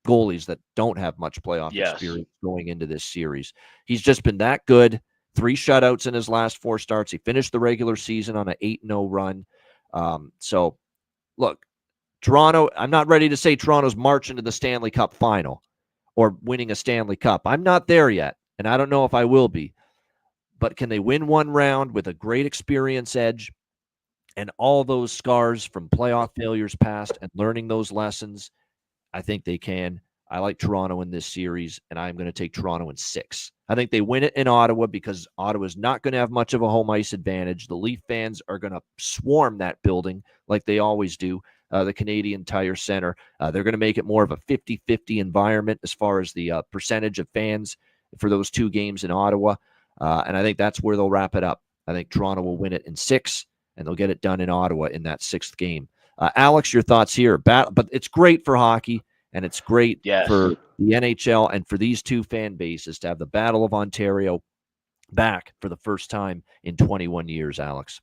goalies that don't have much playoff experience going into this series. He's just been that good 3 shutouts in his last 4 starts. He finished the regular season on an 8-0 run. So, look, Toronto, I'm not ready to say Toronto's marching to the Stanley Cup final or winning a Stanley Cup. I'm not there yet, and I don't know if I will be. But can they win one round with a great experience edge and all those scars from playoff failures past and learning those lessons? I think they can. I like Toronto in this series, and I'm going to take Toronto in 6. I think they win it in Ottawa because Ottawa's not going to have much of a home ice advantage. The Leaf fans are going to swarm that building like they always do, the Canadian Tire Center. They're going to make it more of a 50-50 environment as far as the percentage of fans for those 2 games in Ottawa, and I think that's where they'll wrap it up. I think Toronto will win it in 6, and they'll get it done in Ottawa in that 6th game. Alex, your thoughts here? But it's great for hockey. And it's great for the NHL and for these 2 fan bases to have the Battle of Ontario back for the first time in 21 years, Alex.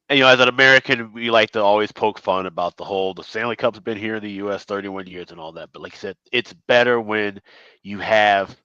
And, as an American, we like to always poke fun about the Stanley Cup's been here in the U.S. 31 years and all that. But like I said, it's better when you have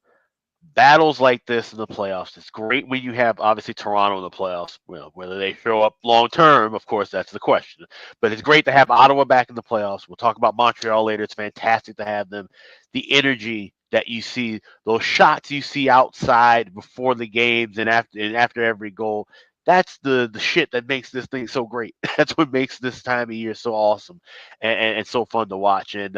battles like this in the playoffs. It's great when you have, obviously, Toronto in the playoffs. Well, whether they show up long term, of course, that's the question. But it's great to have Ottawa back in the playoffs. We'll talk about Montreal later. It's fantastic to have them. The energy that you see, those shots you see outside before the games and after every goal, that's the shit that makes this thing so great. That's what makes this time of year so awesome and so fun to watch. And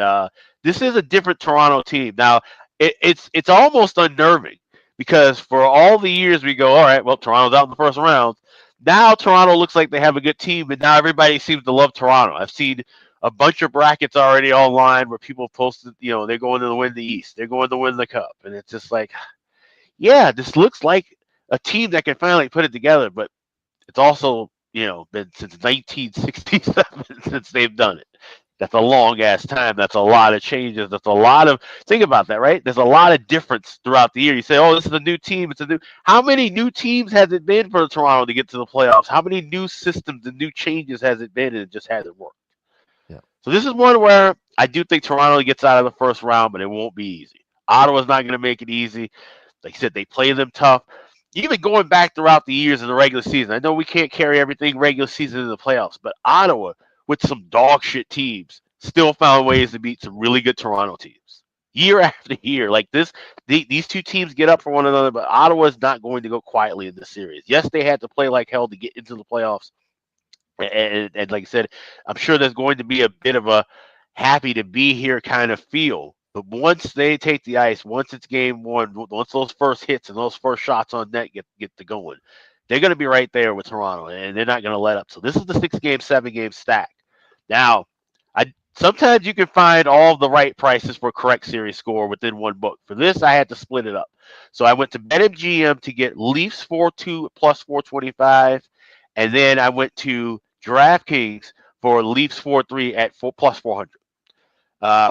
this is a different Toronto team. Now, it's almost unnerving because for all the years we go, all right, well, Toronto's out in the first round. Now Toronto looks like they have a good team, and now everybody seems to love Toronto. I've seen a bunch of brackets already online where people posted, they're going to win the East. They're going to win the Cup. And it's just like, yeah, this looks like a team that can finally put it together, but it's also, been since 1967 since they've done it. That's a long ass time. That's a lot of changes. That's a lot of, think about that, right? There's a lot of difference throughout the year. You say, oh, this is a new team. How many new teams has it been for Toronto to get to the playoffs? How many new systems and new changes has it been? And it just hasn't worked. Yeah. So this is one where I do think Toronto gets out of the first round, but it won't be easy. Ottawa's not going to make it easy. Like I said, they play them tough. Even going back throughout the years of the regular season, I know we can't carry everything regular season in the playoffs, but Ottawa, with some dog shit teams, still found ways to beat some really good Toronto teams year after year. Like these 2 teams get up for one another, but Ottawa's not going to go quietly in this series. Yes, they had to play like hell to get into the playoffs. And like I said, I'm sure there's going to be a bit of a happy to be here kind of feel. But once they take the ice, once it's game 1, once those first hits and those first shots on net get to going, they're going to be right there with Toronto, and they're not going to let up. So this is the 6-game, 7-game stack. Now, sometimes you can find all the right prices for a correct series score within one book. For this, I had to split it up. So I went to BetMGM to get Leafs 4-2 plus 425, and then I went to DraftKings for Leafs 4-3 at plus 400.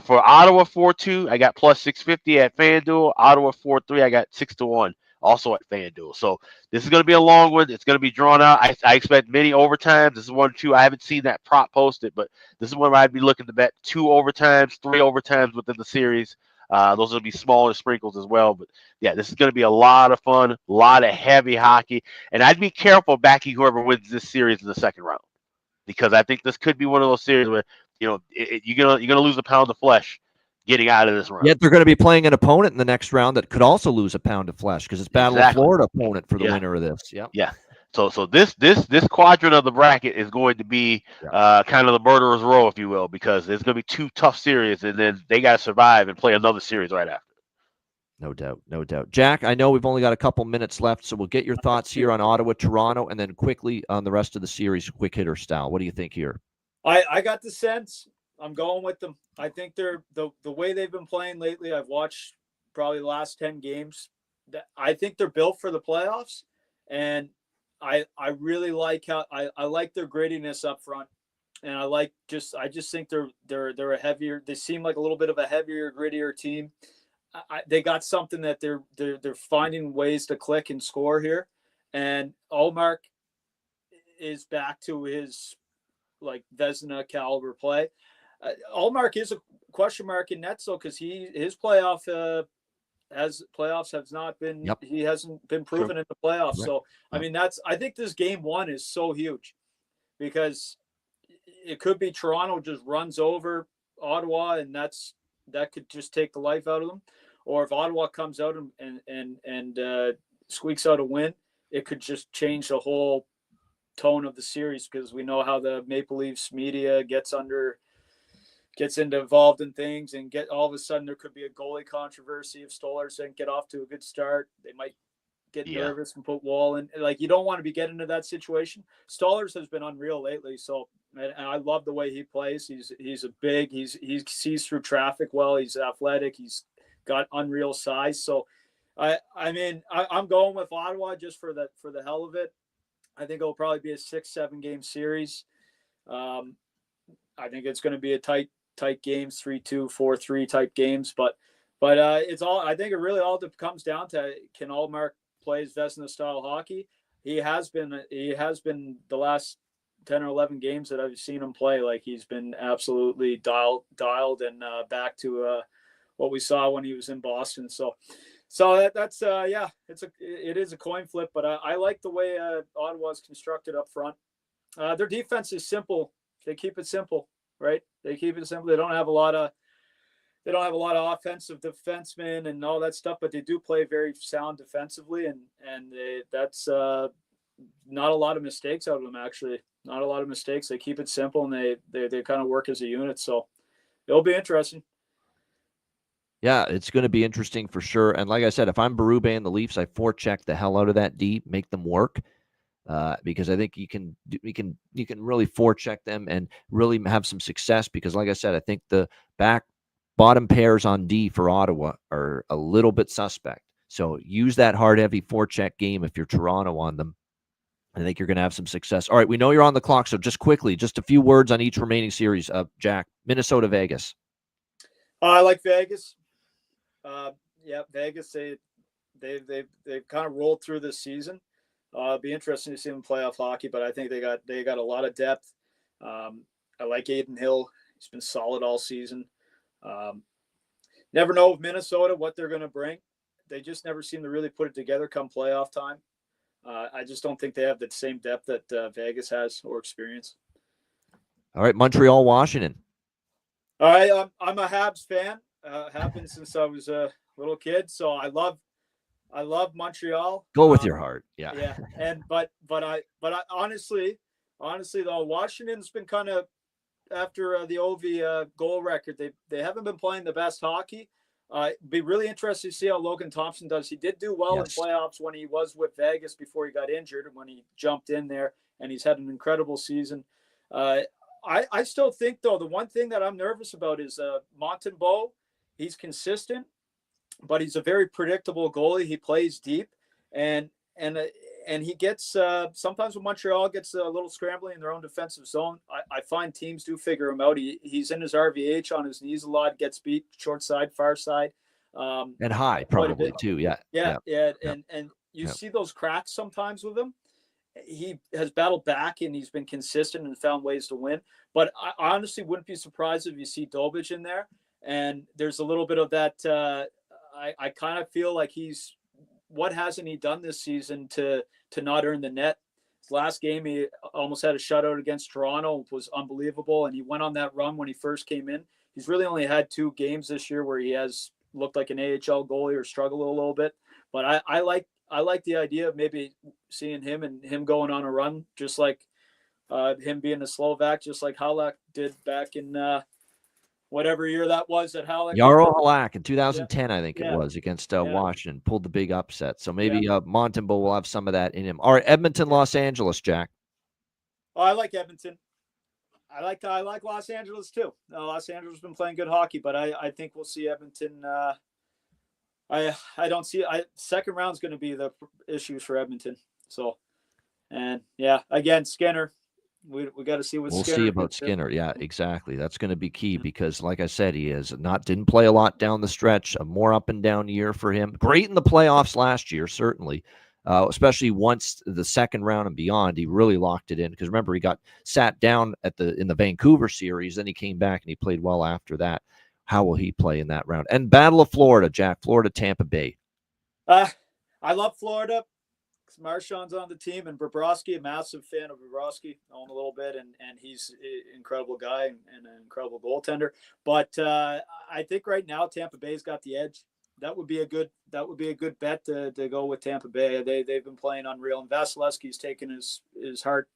For Ottawa 4-2, I got plus 650 at FanDuel. Ottawa 4-3, I got 6-1 also at FanDuel. So this is going to be a long one. It's going to be drawn out. I expect many overtimes. This is 1-2. I haven't seen that prop posted, but this is one I'd be looking to bet 2 overtimes, 3 overtimes within the series. Those will be smaller sprinkles as well. But, yeah, this is going to be a lot of fun, a lot of heavy hockey. And I'd be careful backing whoever wins this series in the second round because I think this could be one of those series where, you're gonna lose a pound of flesh getting out of this round. Yet they're going to be playing an opponent in the next round that could also lose a pound of flesh because it's Battle of Florida opponent for the winner of this. Yep. Yeah. So this quadrant of the bracket is going to be kind of the murderer's row, if you will, because there's going to be 2 tough series, and then they got to survive and play another series right after. No doubt, no doubt. Jack, I know we've only got a couple minutes left, so we'll get your thoughts here on Ottawa, Toronto, and then quickly on the rest of the series, quick hitter style. What do you think here? I got the sense I'm going with them. I think they're the way they've been playing lately. I've watched probably the last 10 games. I think they're built for the playoffs, and I really like how I like their grittiness up front, and I just think they're a heavier. They seem like a little bit of a heavier, grittier team. They got something that they're finding ways to click and score here, and Allmark is back to his like Vezina caliber play. Allmark is a question mark in net, so because his playoff playoffs has not been. Yep. He hasn't been proven in the playoffs. Right. So I mean, I think this game 1 is so huge because it could be Toronto just runs over Ottawa, and that could just take the life out of them. Or if Ottawa comes out and squeaks out a win, it could just change the whole tone of the series, because we know how the Maple Leafs media gets involved in things, and all of a sudden there could be a goalie controversy. If Stoller doesn't get off to a good start, they might get nervous and put Wall in. Like, you don't want to be getting into that situation. Stollers has been unreal lately, so and I love the way he plays. He sees through traffic well. He's athletic. He's got unreal size. So I'm going with Ottawa just for the hell of it. I think it'll probably be a 6-7 game series. I think it's going to be a tight games, 3-2, 4-3 type games. But it's all. I think it really all comes down to, can Allmark play his Vezina style hockey? He has been the last 10 or 11 games that I've seen him play. Like, he's been absolutely dialed and back to what we saw when he was in Boston. So that's it is a coin flip, but I like the way Ottawa's constructed up front. Their defense is simple. They keep it simple, right? They keep it simple. They don't have a lot of offensive defensemen and all that stuff, but they do play very sound defensively, and that's not a lot of mistakes out of them, actually. Not a lot of mistakes. They keep it simple, and they kind of work as a unit. So it'll be interesting. Yeah, it's going to be interesting for sure. And like I said, if I'm Berube and the Leafs, I forecheck the hell out of that D, make them work, because I think you can really forecheck them and really have some success. Because like I said, I think the bottom pairs on D for Ottawa are a little bit suspect. So use that hard, heavy forecheck game if you're Toronto on them. I think you're going to have some success. All right, we know you're on the clock, so just quickly, just a few words on each remaining series. Jack, Minnesota, Vegas. I like Vegas. Vegas. They've kind of rolled through this season. It'll be interesting to see them playoff hockey, but I think they got a lot of depth. I like Aiden Hill. He's been solid all season. Never know with Minnesota what they're going to bring. They just never seem to really put it together come playoff time. I just don't think they have the same depth that Vegas has or experience. All right, Montreal, Washington. All right, I'm a Habs fan. Have been since I was a little kid, so I love Montreal. Go with your heart, yeah. Yeah, and but I honestly though, Washington's been kind of, after the Ovi goal record, they haven't been playing the best hockey. Be really interested to see how Logan Thompson does. He did do well in playoffs when he was with Vegas before he got injured, and when he jumped in there, and he's had an incredible season. I still think, though, the one thing that I'm nervous about is Montembeault. He's consistent, but he's a very predictable goalie. He plays deep, and he gets sometimes when Montreal gets a little scrambling in their own defensive zone, I find teams do figure him out. He's in his RVH on his knees a lot, gets beat short side, far side, and high probably too. Yeah. And you see those cracks sometimes with him. He has battled back, and he's been consistent and found ways to win. But I honestly wouldn't be surprised if you see Dobich in there. And there's a little bit of that. I kind of feel like what hasn't he done this season to not earn the net? His last game, he almost had a shutout against Toronto. It was unbelievable. And he went on that run when he first came in. He's really only had 2 games this year where he has looked like an AHL goalie or struggled a little bit. But I like the idea of maybe seeing him going on a run, just like him being a Slovak, just like Halak did back in whatever year that was at Halak. Jaro Halak in 2010, I think it was, against Washington, pulled the big upset. So maybe Montembeault will have some of that in him. All right, Edmonton, Los Angeles, Jack. Oh, I like Edmonton. I like Los Angeles too. Los Angeles has been playing good hockey, but I think we'll see Edmonton. I don't see. Second round is going to be the issues for Edmonton. So, and again, Skinner. We got to see what we'll Skinner see about Skinner. Yeah, exactly. That's going to be key because, like I said, he didn't play a lot down the stretch. A more up and down year for him. Great in the playoffs last year, certainly, especially once the second round and beyond. He really locked it in because remember he got sat down in the Vancouver series. Then he came back and he played well after that. how will he play in that round? And Battle of Florida, Jack, Florida, Tampa Bay. I love Florida. Marchand's on the team, and Bobrovsky, a massive fan of Bobrovsky, own a little bit, and he's an incredible guy and an incredible goaltender. But I think right now Tampa Bay's got the edge. That would be a good bet to go with Tampa Bay. They've been playing unreal, and Vasilevsky's taken his Hart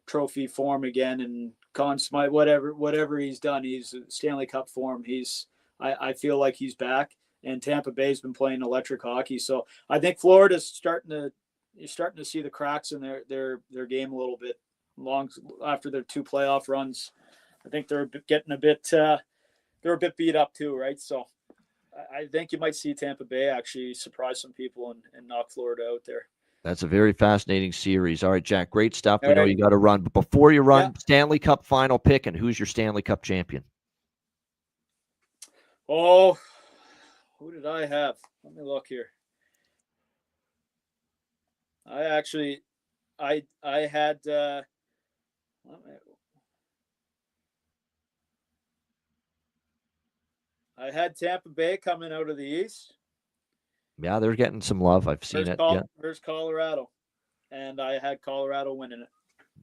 Trophy form again, and Conn Smythe, whatever he's done, he's Stanley Cup form. I feel like he's back, and Tampa Bay's been playing electric hockey. So I think Florida's starting to see the cracks in their game a little bit. Long after their 2 playoff runs, I think they're getting a bit beat up too, right? So I think you might see Tampa Bay actually surprise some people and knock Florida out there. That's a very fascinating series. All right, Jack, great stuff. We know you got to run, but before you run, Stanley Cup final pick, and who's your Stanley Cup champion? Oh, who did I have? Let me look here. I had I had Tampa Bay coming out of the East. Yeah, they're getting some love. I've seen it. There's Colorado, and I had Colorado winning it.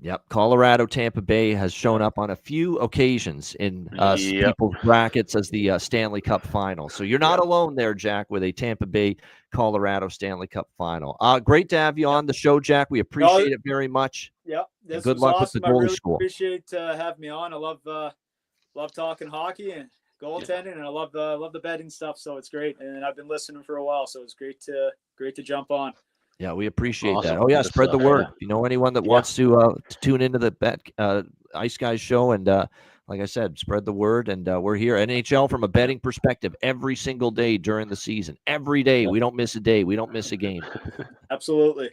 Yep, Colorado, Tampa Bay has shown up on a few occasions in people's brackets as the Stanley Cup final. So you're not alone there, Jack, with a Tampa Bay, Colorado Stanley Cup final. Great to have you on the show, Jack. We appreciate it very much. Yeah, good luck with the goal score. Appreciate having me on. I love talking hockey and goaltending, and I love the betting stuff. So it's great, and I've been listening for a while. So it's great to jump on. Yeah, we appreciate that. Oh, yeah, spread the word. If you know anyone that wants to tune into the Ice Guys show, and like I said, spread the word. And we're here, NHL, from a betting perspective, every single day during the season. Every day. We don't miss a day. We don't miss a game. Absolutely.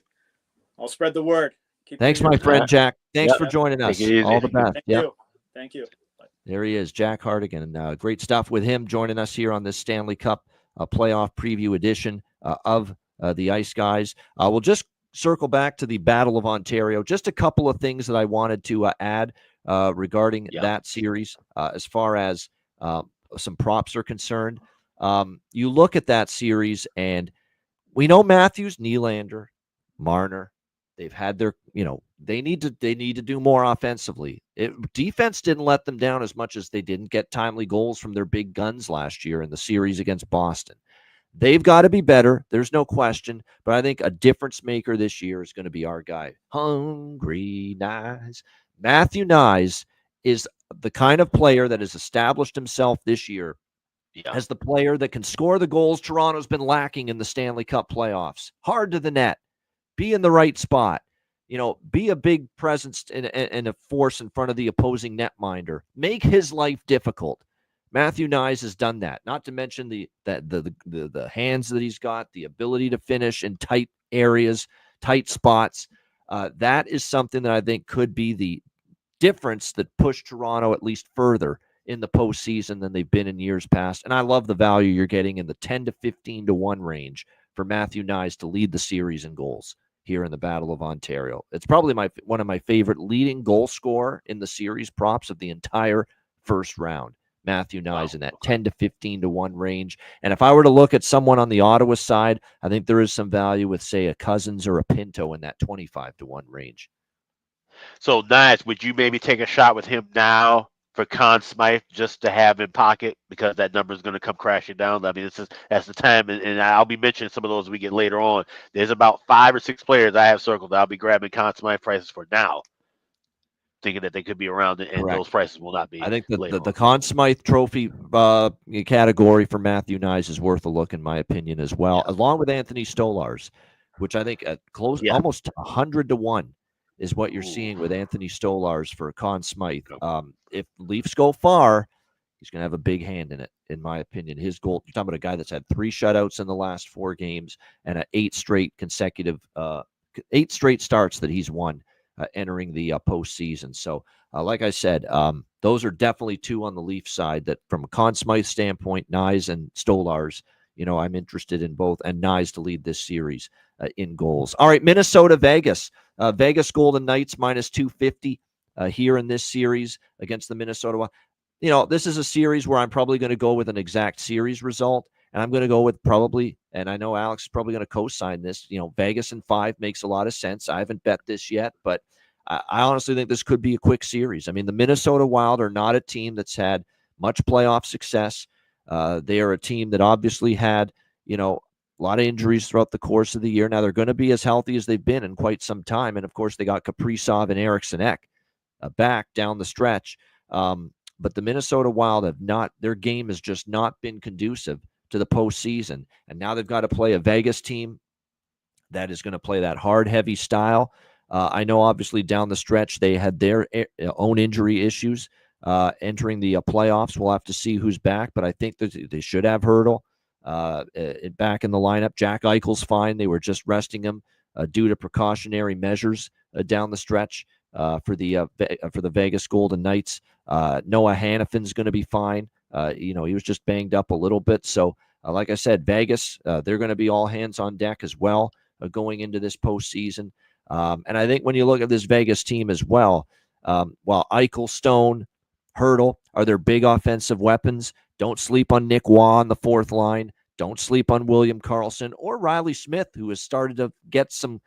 I'll spread the word. Thanks, my friend, Jack. Thanks for joining us. All the best. Thank you. There he is, Jack Hartigan. Great stuff with him joining us here on this Stanley Cup playoff preview edition of the Ice Guys. We'll just circle back to the Battle of Ontario. Just a couple of things that I wanted to add regarding that series as far as some props are concerned. You look at that series, and we know Matthews, Nylander, Marner, they've had their, they need to do more offensively. Defense didn't let them down as much as they didn't get timely goals from their big guns last year in the series against Boston. They've got to be better. There's no question. But I think a difference maker this year is going to be our guy, Hungry Nyes. Matthew Nyes is the kind of player that has established himself this year as the player that can score the goals Toronto's been lacking in the Stanley Cup playoffs. Hard to the net. Be in the right spot. Be a big presence and a force in front of the opposing netminder. Make his life difficult. Matthew Nyes has done that. Not to mention the hands that he's got, the ability to finish in tight areas, tight spots. That is something that I think could be the difference that pushed Toronto at least further in the postseason than they've been in years past. And I love the value you're getting in the 10 to 15 to 1 range for Matthew Nyes to lead the series in goals here in the Battle of Ontario. It's probably one of my favorite leading goal scorer in the series props of the entire first round. Matthew Nyes in that 10 to 15 to 1 range. And if I were to look at someone on the Ottawa side, I think there is some value with, say, a Cousins or a Pinto in that 25 to 1 range. So, Nyes, would you maybe take a shot with him now for Conn Smythe just to have in pocket, because that number is going to come crashing down? I mean, that's the time, and I'll be mentioning some of those as we get later on. There's about 5 or 6 players I have circled that I'll be grabbing Conn Smythe prices for now, thinking that they could be around, and those prices will not be. I think the Conn Smythe Trophy category for Matthew Nyes is worth a look, in my opinion, as well, along with Anthony Stolarz, which I think almost 100 to 1 is what you're seeing with Anthony Stolarz for Conn Smythe. If Leafs go far, he's going to have a big hand in it, in my opinion. His goal, you're talking about a guy that's had 3 shutouts in the last 4 games and 8 straight starts that he's won entering the postseason. So, like I said, those are definitely 2 on the Leafs side that, from a Conn Smythe standpoint, Nyes and Stolarz, I'm interested in both, and Nyes to lead this series in goals. All right, Minnesota, Vegas. Vegas Golden Knights minus 250 here in this series against the Minnesota Wild. this is a series where I'm probably going to go with an exact series result. And I'm going to go with probably, and I know Alex is probably going to co-sign this, Vegas in 5 makes a lot of sense. I haven't bet this yet, but I honestly think this could be a quick series. I mean, the Minnesota Wild are not a team that's had much playoff success. They are a team that obviously had, a lot of injuries throughout the course of the year. Now, they're going to be as healthy as they've been in quite some time. And, of course, they got Kaprizov and Eriksson Ek back down the stretch. But the Minnesota Wild their game has just not been conducive to the postseason. And now they've got to play a Vegas team that is going to play that hard, heavy style. I know, obviously, down the stretch, they had their own injury issues entering the playoffs. We'll have to see who's back, but I think that they should have Hurdle back in the lineup. Jack Eichel's fine. They were just resting him due to precautionary measures down the stretch for the Vegas Golden Knights. Noah Hannafin's going to be fine. He was just banged up a little bit. So, like I said, Vegas, they're going to be all hands on deck as well going into this postseason. And I think when you look at this Vegas team as well, while Eichel, Stone, Hurdle are their big offensive weapons, don't sleep on Nick Waugh on the fourth line. Don't sleep on William Karlsson or Riley Smith, who has started to get some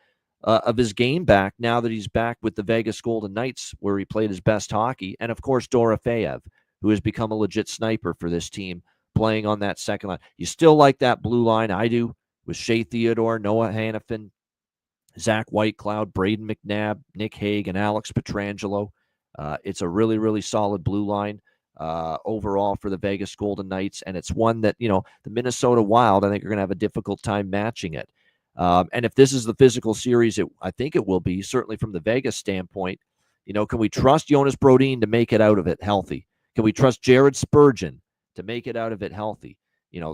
of his game back now that he's back with the Vegas Golden Knights, where he played his best hockey. And, of course, Dorofeyev, who has become a legit sniper for this team, playing on that second line. You still like that blue line? I do, with Shea Theodore, Noah Hannafin, Zach Whitecloud, Braden McNabb, Nick Hague, and Alex Pietrangelo. It's a really, really solid blue line overall for the Vegas Golden Knights, and it's one that, the Minnesota Wild, I think, are going to have a difficult time matching it. And if this is the physical series, I think it will be, certainly from the Vegas standpoint. Can we trust Jonas Brodin to make it out of it healthy? Can we trust Jared Spurgeon to make it out of it healthy?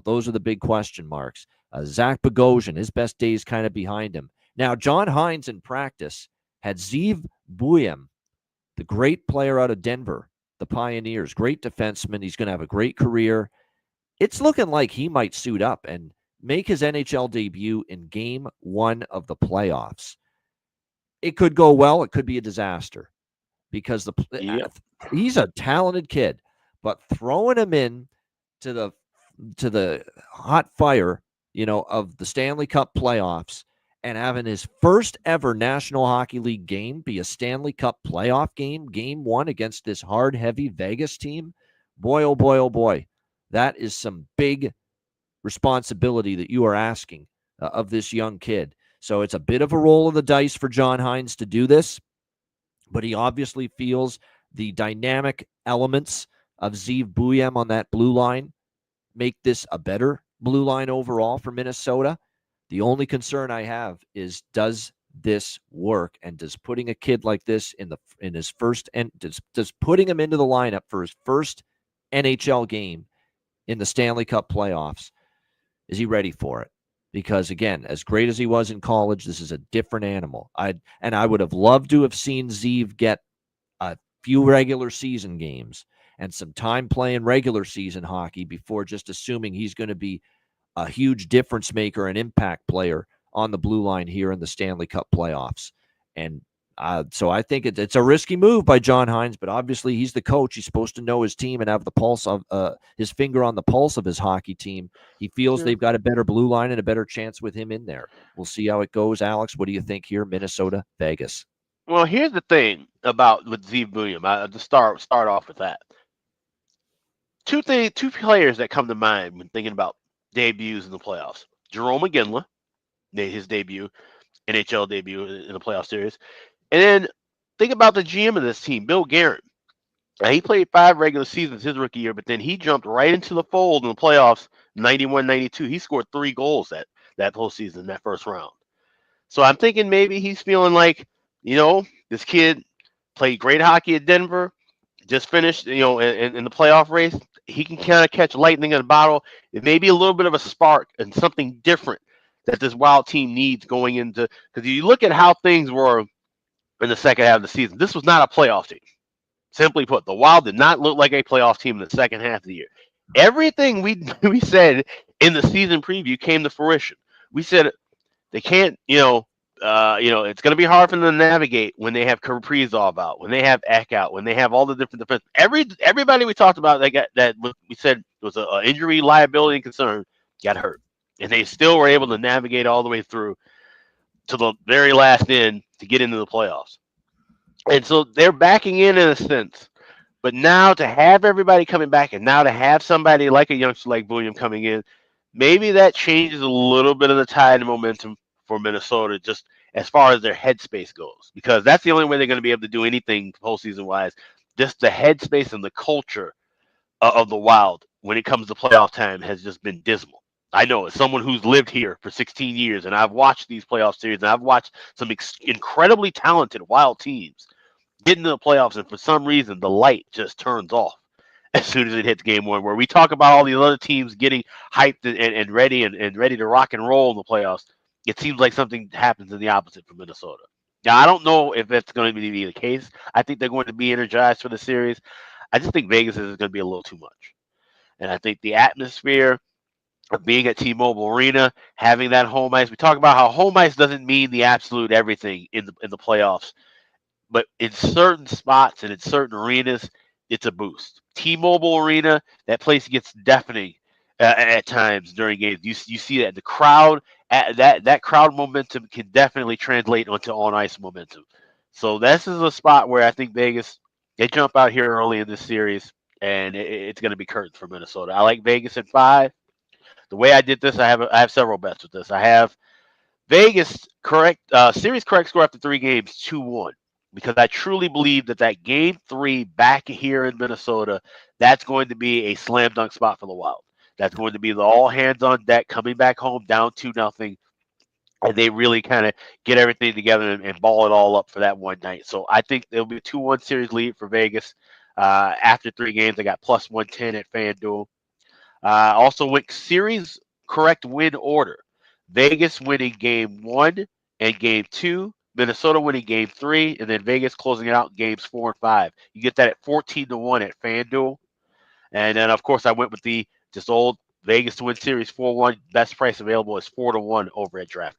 Those are the big question marks. Zach Bogosian, his best days kind of behind him. Now, John Hines in practice had Zeev Buium, the great player out of Denver, the Pioneers, great defenseman. He's going to have a great career. It's looking like he might suit up and make his NHL debut in Game 1 of the playoffs. It could go well. It could be a disaster because he's a talented kid, but throwing him in to the hot fire, of the Stanley Cup playoffs and having his first ever National Hockey League game be a Stanley Cup playoff game, Game 1 against this hard, heavy Vegas team, boy, oh boy, oh boy, that is some big responsibility that you are asking of this young kid. So it's a bit of a roll of the dice for John Hines to do this, but he obviously feels the dynamic elements of Zeev Buium on that blue line make this a better blue line overall for Minnesota. The only concern I have is, does this work? And does putting a kid like this in his first, and does putting him into the lineup for his first NHL game in the Stanley Cup playoffs, is he ready for it? Because, again, as great as he was in college, this is a different animal. I would have loved to have seen Zeev get a few regular season games and some time playing regular season hockey before just assuming he's going to be a huge difference maker and impact player on the blue line here in the Stanley Cup playoffs. And so I think it's a risky move by John Hines, but obviously he's the coach. He's supposed to know his team and have the pulse of his finger on the pulse of his hockey team. He feels they've got a better blue line and a better chance with him in there. We'll see how it goes. Alex, what do you think here? Minnesota, Vegas. Well, here's the thing with Zeev Buium. I'll just start off with that. Two players that come to mind when thinking about debuts in the playoffs: Jerome McGinley made his NHL debut in the playoff series, and then think about the GM of this team, Bill Guerin. Now, he played 5 regular seasons his rookie year, but then he jumped right into the fold in the playoffs, 91-92. He scored 3 goals that postseason, that first round. So I'm thinking maybe he's feeling like, this kid played great hockey at Denver, just finished, in the playoff race. He can kind of catch lightning in a bottle. It may be a little bit of a spark and something different that this Wild team needs going into, because you look at how things were in the second half of the season. This was not a playoff team. Simply put, the Wild did not look like a playoff team in the second half of the year. Everything we said in the season preview came to fruition. We said they can't, it's going to be hard for them to navigate when they have Kaprizov out, when they have Eck out, when they have all the different defense. Everybody we talked about that we said was an injury, liability, and concern got hurt, and they still were able to navigate all the way through to the very last end to get into the playoffs. And so they're backing in a sense. But now to have everybody coming back, and now to have somebody like a youngster like William coming in, maybe that changes a little bit of the tide and momentum for Minnesota, just as far as their headspace goes, because that's the only way they're going to be able to do anything postseason wise. Just the headspace and the culture of the Wild when it comes to playoff time has just been dismal. I know as someone who's lived here for 16 years, and I've watched these playoff series, and I've watched some incredibly talented Wild teams get into the playoffs, and for some reason the light just turns off as soon as it hits game one, where we talk about all these other teams getting hyped and ready and ready to rock and roll in the playoffs. It seems like something happens in the opposite for Minnesota. Now, I don't know if that's going to be the case. I think they're going to be energized for the series. I just think Vegas is going to be a little too much. And I think the atmosphere of being at T-Mobile Arena, having that home ice, we talk about how home ice doesn't mean the absolute everything in the playoffs. But in certain spots and in certain arenas, it's a boost. T-Mobile Arena, that place gets deafening at times during games. You see that the crowd, that crowd momentum can definitely translate onto on-ice momentum. So this is a spot where I think Vegas, they jump out here early in this series, and it's going to be curtains for Minnesota. I like Vegas at 5. The way I did this, I have several bets with this. I have Vegas series correct score after 3 games, 2-1. Because I truly believe that game 3 back here in Minnesota, that's going to be a slam dunk spot for the Wild. That's going to be the all hands on deck coming back home down 2-0, and they really kind of get everything together and ball it all up for that one night. So I think there'll be a 2-1 series lead for Vegas. After 3 games, I got plus 110 at FanDuel. Also went series correct win order. Vegas winning game 1 and game 2. Minnesota winning game 3, and then Vegas closing it out games 4 and 5. You get that at 14-1 at FanDuel. And then, of course, I went with the just old Vegas to win series 4-1. Best price available is 4-1 over at DraftKings.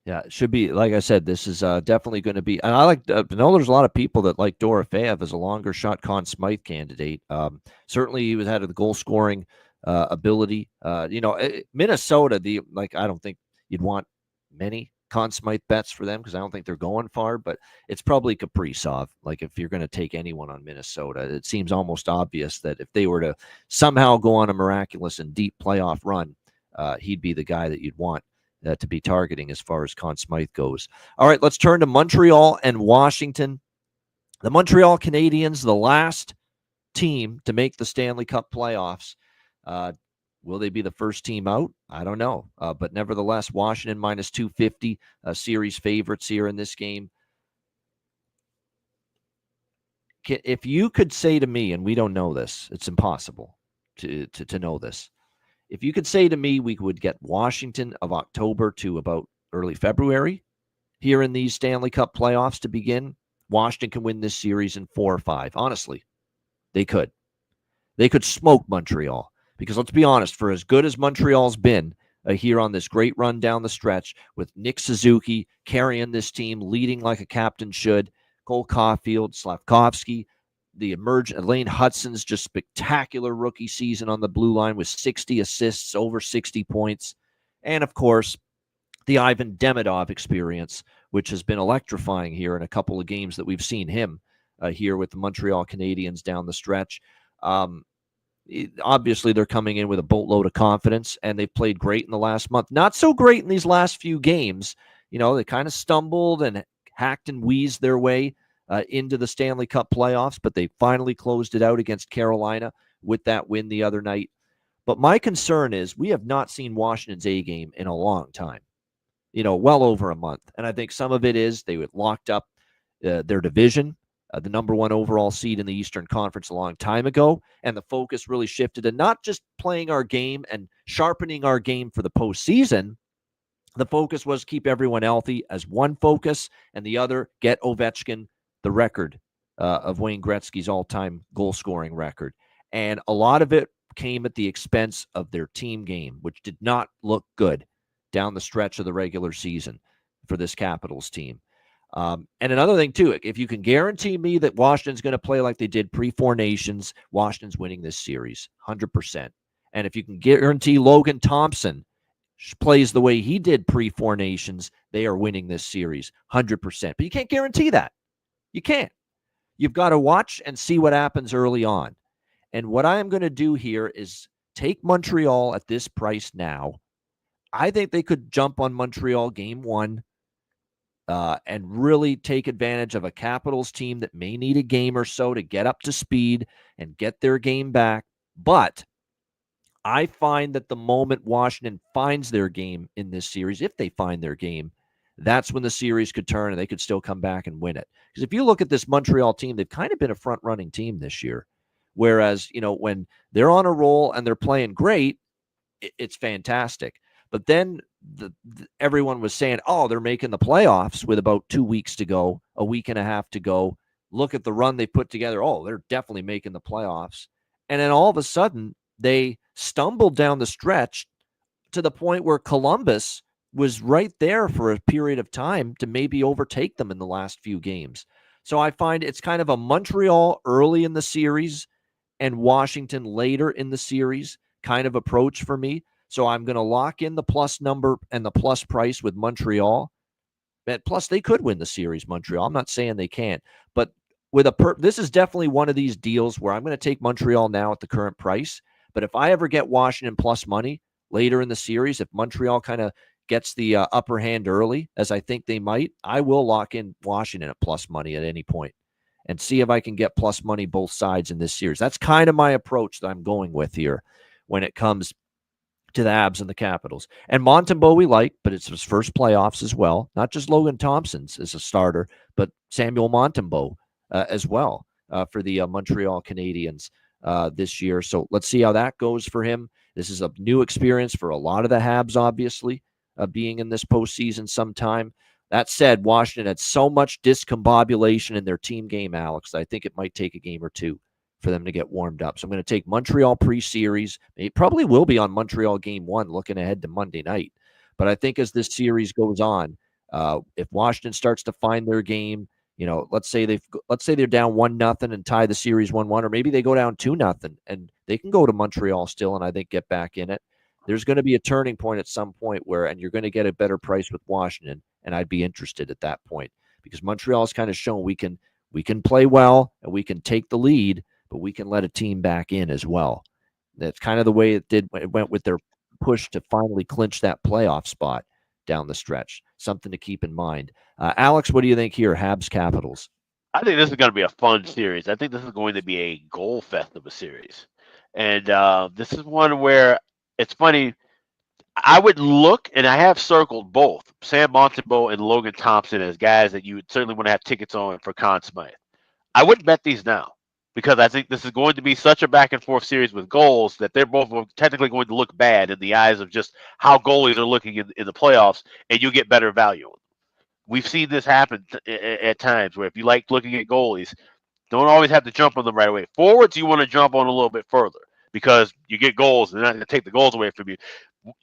Yeah, it should be, like I said, this is definitely going to be, and I know there's a lot of people that like Dorofeyev as a longer shot Conn Smythe candidate. Certainly he had the goal scoring ability. Minnesota, I don't think you'd want many Conn Smythe bets for them because I don't think they're going far, but it's probably Kaprizov. Like if you're going to take anyone on Minnesota, it seems almost obvious that if they were to somehow go on a miraculous and deep playoff run, he'd be the guy that you'd want to be targeting as far as Conn Smythe goes. All right, let's turn to Montreal and Washington. The Montreal Canadiens, the last team to make the Stanley Cup playoffs. Will they be the first team out? I don't know. But nevertheless, Washington minus 250, series favorites here in this game. If you could say to me, and we don't know this, it's impossible to know this. If you could say to me we would get Washington of October to about early February here in these Stanley Cup playoffs to begin, Washington can win this series in 4 or 5. Honestly, they could. They could smoke Montreal. Because let's be honest, for as good as Montreal's been here on this great run down the stretch with Nick Suzuki carrying this team, leading like a captain should, Cole Caulfield, Slavkovsky, the emergent Lane Hudson's just spectacular rookie season on the blue line with 60 assists, over 60 points. And, of course, the Ivan Demidov experience, which has been electrifying here in a couple of games that we've seen him here with the Montreal Canadiens down the stretch. Obviously, they're coming in with a boatload of confidence, and they've played great in the last month. Not so great in these last few games. They kind of stumbled and hacked and wheezed their way into the Stanley Cup playoffs, but they finally closed it out against Carolina with that win the other night. But my concern is we have not seen Washington's A game in a long time, well over a month. And I think some of it is they locked up their division. The number 1 overall seed in the Eastern Conference a long time ago, and the focus really shifted to not just playing our game and sharpening our game for the postseason. The focus was keep everyone healthy as one focus, and the other, get Ovechkin the record of Wayne Gretzky's all-time goal-scoring record. And a lot of it came at the expense of their team game, which did not look good down the stretch of the regular season. for this Capitals team. And another thing, too, if you can guarantee me that Washington's going to play like they did pre-Four Nations, Washington's winning this series, 100%. And if you can guarantee Logan Thompson plays the way he did pre-Four Nations, they are winning this series, 100%. But you can't guarantee that. You can't. You've got to watch and see what happens early on. And what I am going to do here is take Montreal at this price now. I think they could jump on Montreal game 1. And really take advantage of a Capitals team that may need a game or so to get up to speed and get their game back. But I find that the moment Washington finds their game in this series, if they find their game, that's when the series could turn and they could still come back and win it. Because if you look at this Montreal team, they've kind of been a front-running team this year. Whereas, when they're on a roll and they're playing great, it's fantastic. But then everyone was saying, oh, they're making the playoffs with about 2 weeks to go, a week and a half to go. Look at the run they put together. Oh, they're definitely making the playoffs. And then all of a sudden, they stumbled down the stretch to the point where Columbus was right there for a period of time to maybe overtake them in the last few games. So I find it's kind of a Montreal early in the series and Washington later in the series kind of approach for me. So I'm going to lock in the plus number and the plus price with Montreal. And plus, they could win the series, Montreal. I'm not saying they can't. But with this is definitely one of these deals where I'm going to take Montreal now at the current price. But if I ever get Washington plus money later in the series, if Montreal kind of gets the upper hand early, as I think they might, I will lock in Washington at plus money at any point and see if I can get plus money both sides in this series. That's kind of my approach that I'm going with here when it comes to the Habs and the Capitals. And Montembeault we like, but it's his first playoffs as well. Not just Logan Thompson's as a starter, but Samuel Montembeault as well for the Montreal Canadiens this year. So let's see how that goes for him. This is a new experience for a lot of the Habs, obviously, being in this postseason sometime. That said, Washington had so much discombobulation in their team game, Alex, that I think it might take a game or two for them to get warmed up. So I'm going to take Montreal pre-series. It probably will be on Montreal game 1 looking ahead to Monday night. But I think as this series goes on, if Washington starts to find their game, let's say they're down 1-0 and tie the series 1-1, or maybe they go down 2-0 and they can go to Montreal still and I think get back in it. There's going to be a turning point at some point and you're going to get a better price with Washington, and I'd be interested at that point because Montreal has kind of shown we can play well and we can take the lead, but we can let a team back in as well. That's kind of the way it went with their push to finally clinch that playoff spot down the stretch. Something to keep in mind. Alex, what do you think here? Habs Capitals. I think this is going to be a fun series. I think this is going to be a goal fest of a series. And this is one where it's funny. I would look, and I have circled both Sam Montembeault and Logan Thompson as guys that you would certainly want to have tickets on for Conn Smythe. I wouldn't bet these now, because I think this is going to be such a back-and-forth series with goals that they're both technically going to look bad in the eyes of just how goalies are looking in the playoffs, and you'll get better value on them. We've seen this happen at times where if you like looking at goalies, don't always have to jump on them right away. Forwards, you want to jump on a little bit further because you get goals, and they're not going to take the goals away from you.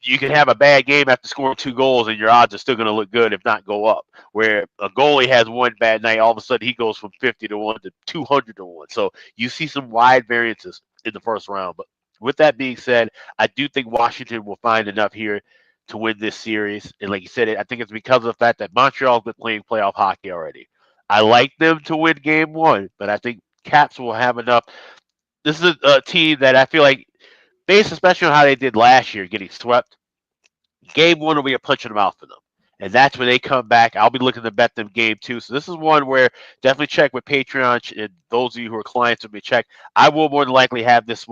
You can have a bad game after scoring 2 goals, and your odds are still going to look good, if not go up. Where a goalie has one bad night, all of a sudden he goes from 50-1 to 200-1. So you see some wide variances in the first round. But with that being said, I do think Washington will find enough here to win this series. And like you said, I think it's because of the fact that Montreal's been playing playoff hockey already. I like them to win game 1, but I think Caps will have enough. This is a team that I feel like, based especially on how they did last year, getting swept, game 1 will be a punch in the mouth for them. And that's when they come back. I'll be looking to bet them game 2. So this is one where definitely check with Patreon. And those of you who are clients of me, check. I will more than likely have this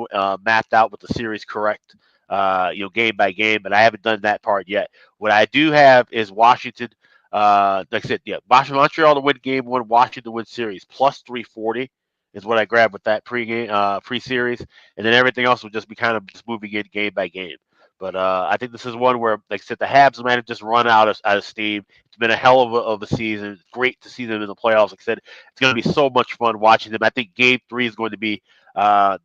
mapped out with the series correct, game by game. But I haven't done that part yet. What I do have is Washington. Like I said, Montreal to win game 1, Washington to win series, plus 340 is what I grabbed with that pre-series, and then everything else will just be kind of just moving in game by game. But I think this is one where, like I said, the Habs might have just run out of steam. It's been a hell of a season. It's great to see them in the playoffs. Like I said, it's going to be so much fun watching them. I think game 3 is going to be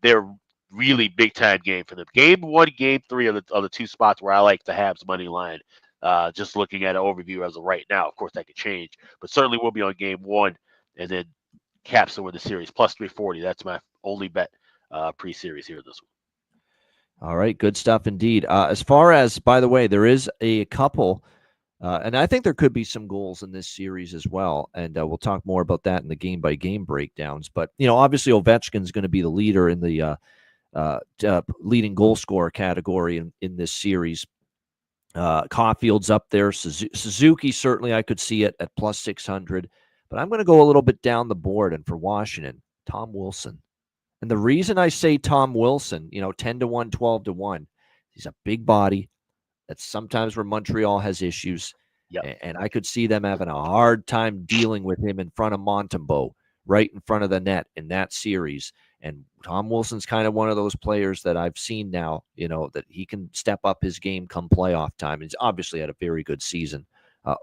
their really big time game for them. Game 1, game 3 are the 2 spots where I like the Habs money line. Just looking at an overview as of right now. Of course, that could change, but certainly we'll be on game one, and then Caps over the series plus 340. That's my only bet pre-series here this one. All right, good stuff indeed. As far as, by the way, there is a couple, and I think there could be some goals in this series as well, and we'll talk more about that in the game-by-game breakdowns. But, obviously Ovechkin's going to be the leader in the leading goal scorer category in this series. Caulfield's up there. Suzuki, certainly I could see it at plus 600. But I'm going to go a little bit down the board, and for Washington, Tom Wilson. And the reason I say Tom Wilson, 10 to 1, 12 to 1, he's a big body. That's sometimes where Montreal has issues. Yep. And I could see them having a hard time dealing with him in front of Montembeault, right in front of the net in that series. And Tom Wilson's kind of one of those players that I've seen now, that he can step up his game come playoff time. He's obviously had a very good season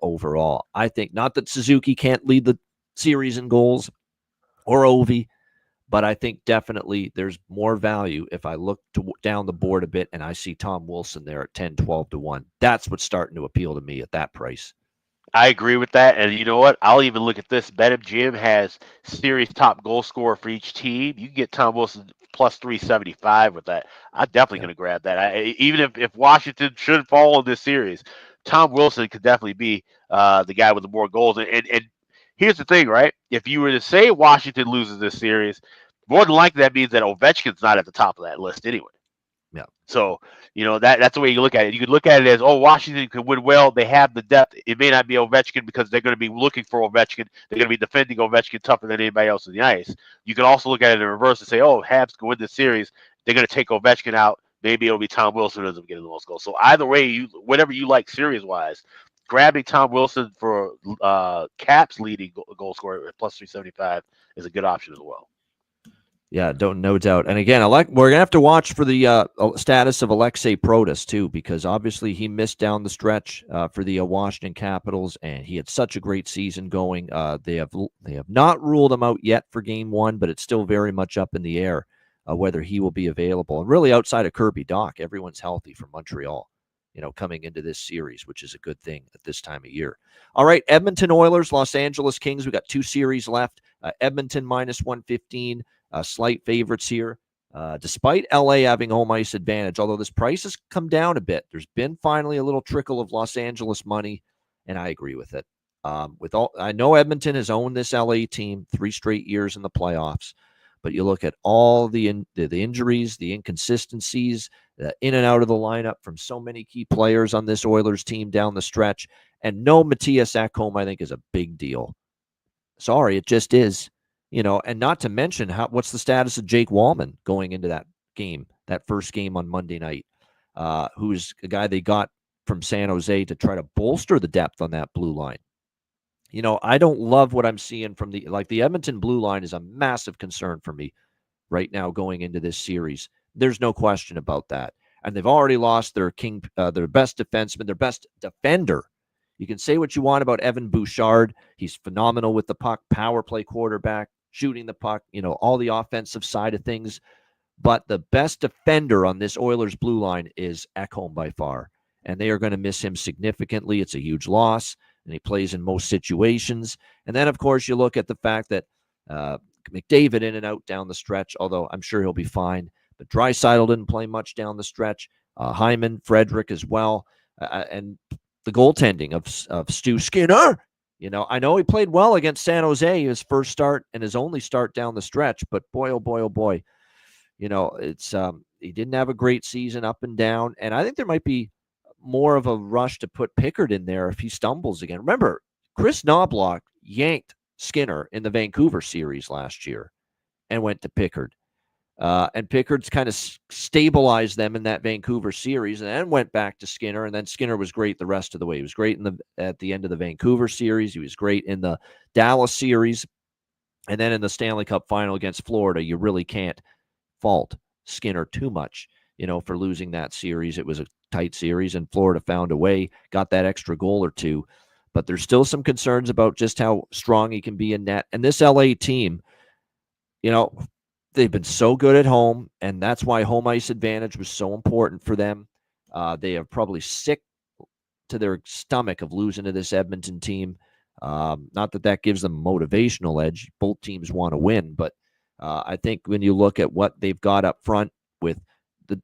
overall. I think not that Suzuki can't lead the series in goals or Ovi, but I think definitely there's more value if I look down the board a bit and I see Tom Wilson there at 10, 12 to 1. That's what's starting to appeal to me at that price. I agree with that. And you know what? I'll even look at this. BetMGM has series top goal scorer for each team. You can get Tom Wilson plus 375 with that. I'm definitely going to grab that. Even if Washington should fall in this series, Tom Wilson could definitely be the guy with the more goals. And here's the thing, right? If you were to say Washington loses this series, more than likely that means that Ovechkin's not at the top of that list anyway. Yeah. So, that's the way you look at it. You could look at it as, Washington could win well. They have the depth. It may not be Ovechkin because they're going to be looking for Ovechkin. They're going to be defending Ovechkin tougher than anybody else in the ice. You can also look at it in reverse and say, Habs can win this series. They're going to take Ovechkin out. Maybe it'll be Tom Wilson who doesn't get the most goals. So either way, whatever you like series-wise, grabbing Tom Wilson for Caps leading goal scorer at plus 375 is a good option as well. Yeah, no doubt. And again, we're going to have to watch for the status of Alexei Protas, too, because obviously he missed down the stretch for the Washington Capitals, and he had such a great season going. They have not ruled him out yet for game one, but it's still very much up in the air whether he will be available. And really outside of Kirby Dach, everyone's healthy for Montreal, coming into this series, which is a good thing at this time of year. All right, Edmonton Oilers, Los Angeles Kings. We got 2 series left. Edmonton minus 115. Slight favorites here, despite LA having home ice advantage, although this price has come down a bit. There's been finally a little trickle of Los Angeles money, and I agree with it. I know Edmonton has owned this LA team 3 straight years in the playoffs, but you look at all the injuries, the inconsistencies, in and out of the lineup from so many key players on this Oilers team down the stretch, and no Matthias Ekholm, I think, is a big deal. Sorry, it just is. And not to mention what's the status of Jake Wallman going into that game, that first game on Monday night, who's a guy they got from San Jose to try to bolster the depth on that blue line. I don't love what I'm seeing from the Edmonton blue line is a massive concern for me right now going into this series. There's no question about that. And they've already lost their best defenseman, their best defender. You can say what you want about Evan Bouchard. He's phenomenal with the puck, power play quarterback, shooting the puck, all the offensive side of things. But the best defender on this Oilers blue line is Ekholm by far. And they are going to miss him significantly. It's a huge loss, and he plays in most situations. And then, of course, you look at the fact that McDavid in and out down the stretch, although I'm sure he'll be fine. But Draisaitl didn't play much down the stretch. Hyman, Frederick as well. And the goaltending of Stu Skinner. I know he played well against San Jose, his first start and his only start down the stretch, but boy, oh boy, oh boy, it's he didn't have a great season up and down. And I think there might be more of a rush to put Pickard in there if he stumbles again. Remember, Chris Knobloch yanked Skinner in the Vancouver series last year and went to Pickard. And Pickard's kind of stabilized them in that Vancouver series and then went back to Skinner. And then Skinner was great the rest of the way. He was great at the end of the Vancouver series. He was great in the Dallas series. And then in the Stanley Cup final against Florida, you really can't fault Skinner too much, for losing that series. It was a tight series and Florida found a way, got that extra goal or two. But there's still some concerns about just how strong he can be in net. And this LA team, they've been so good at home, and that's why home ice advantage was so important for them. They have probably 6 to their stomach of losing to this Edmonton team. Not that gives them a motivational edge. Both teams want to win, but I think when you look at what they've got up front with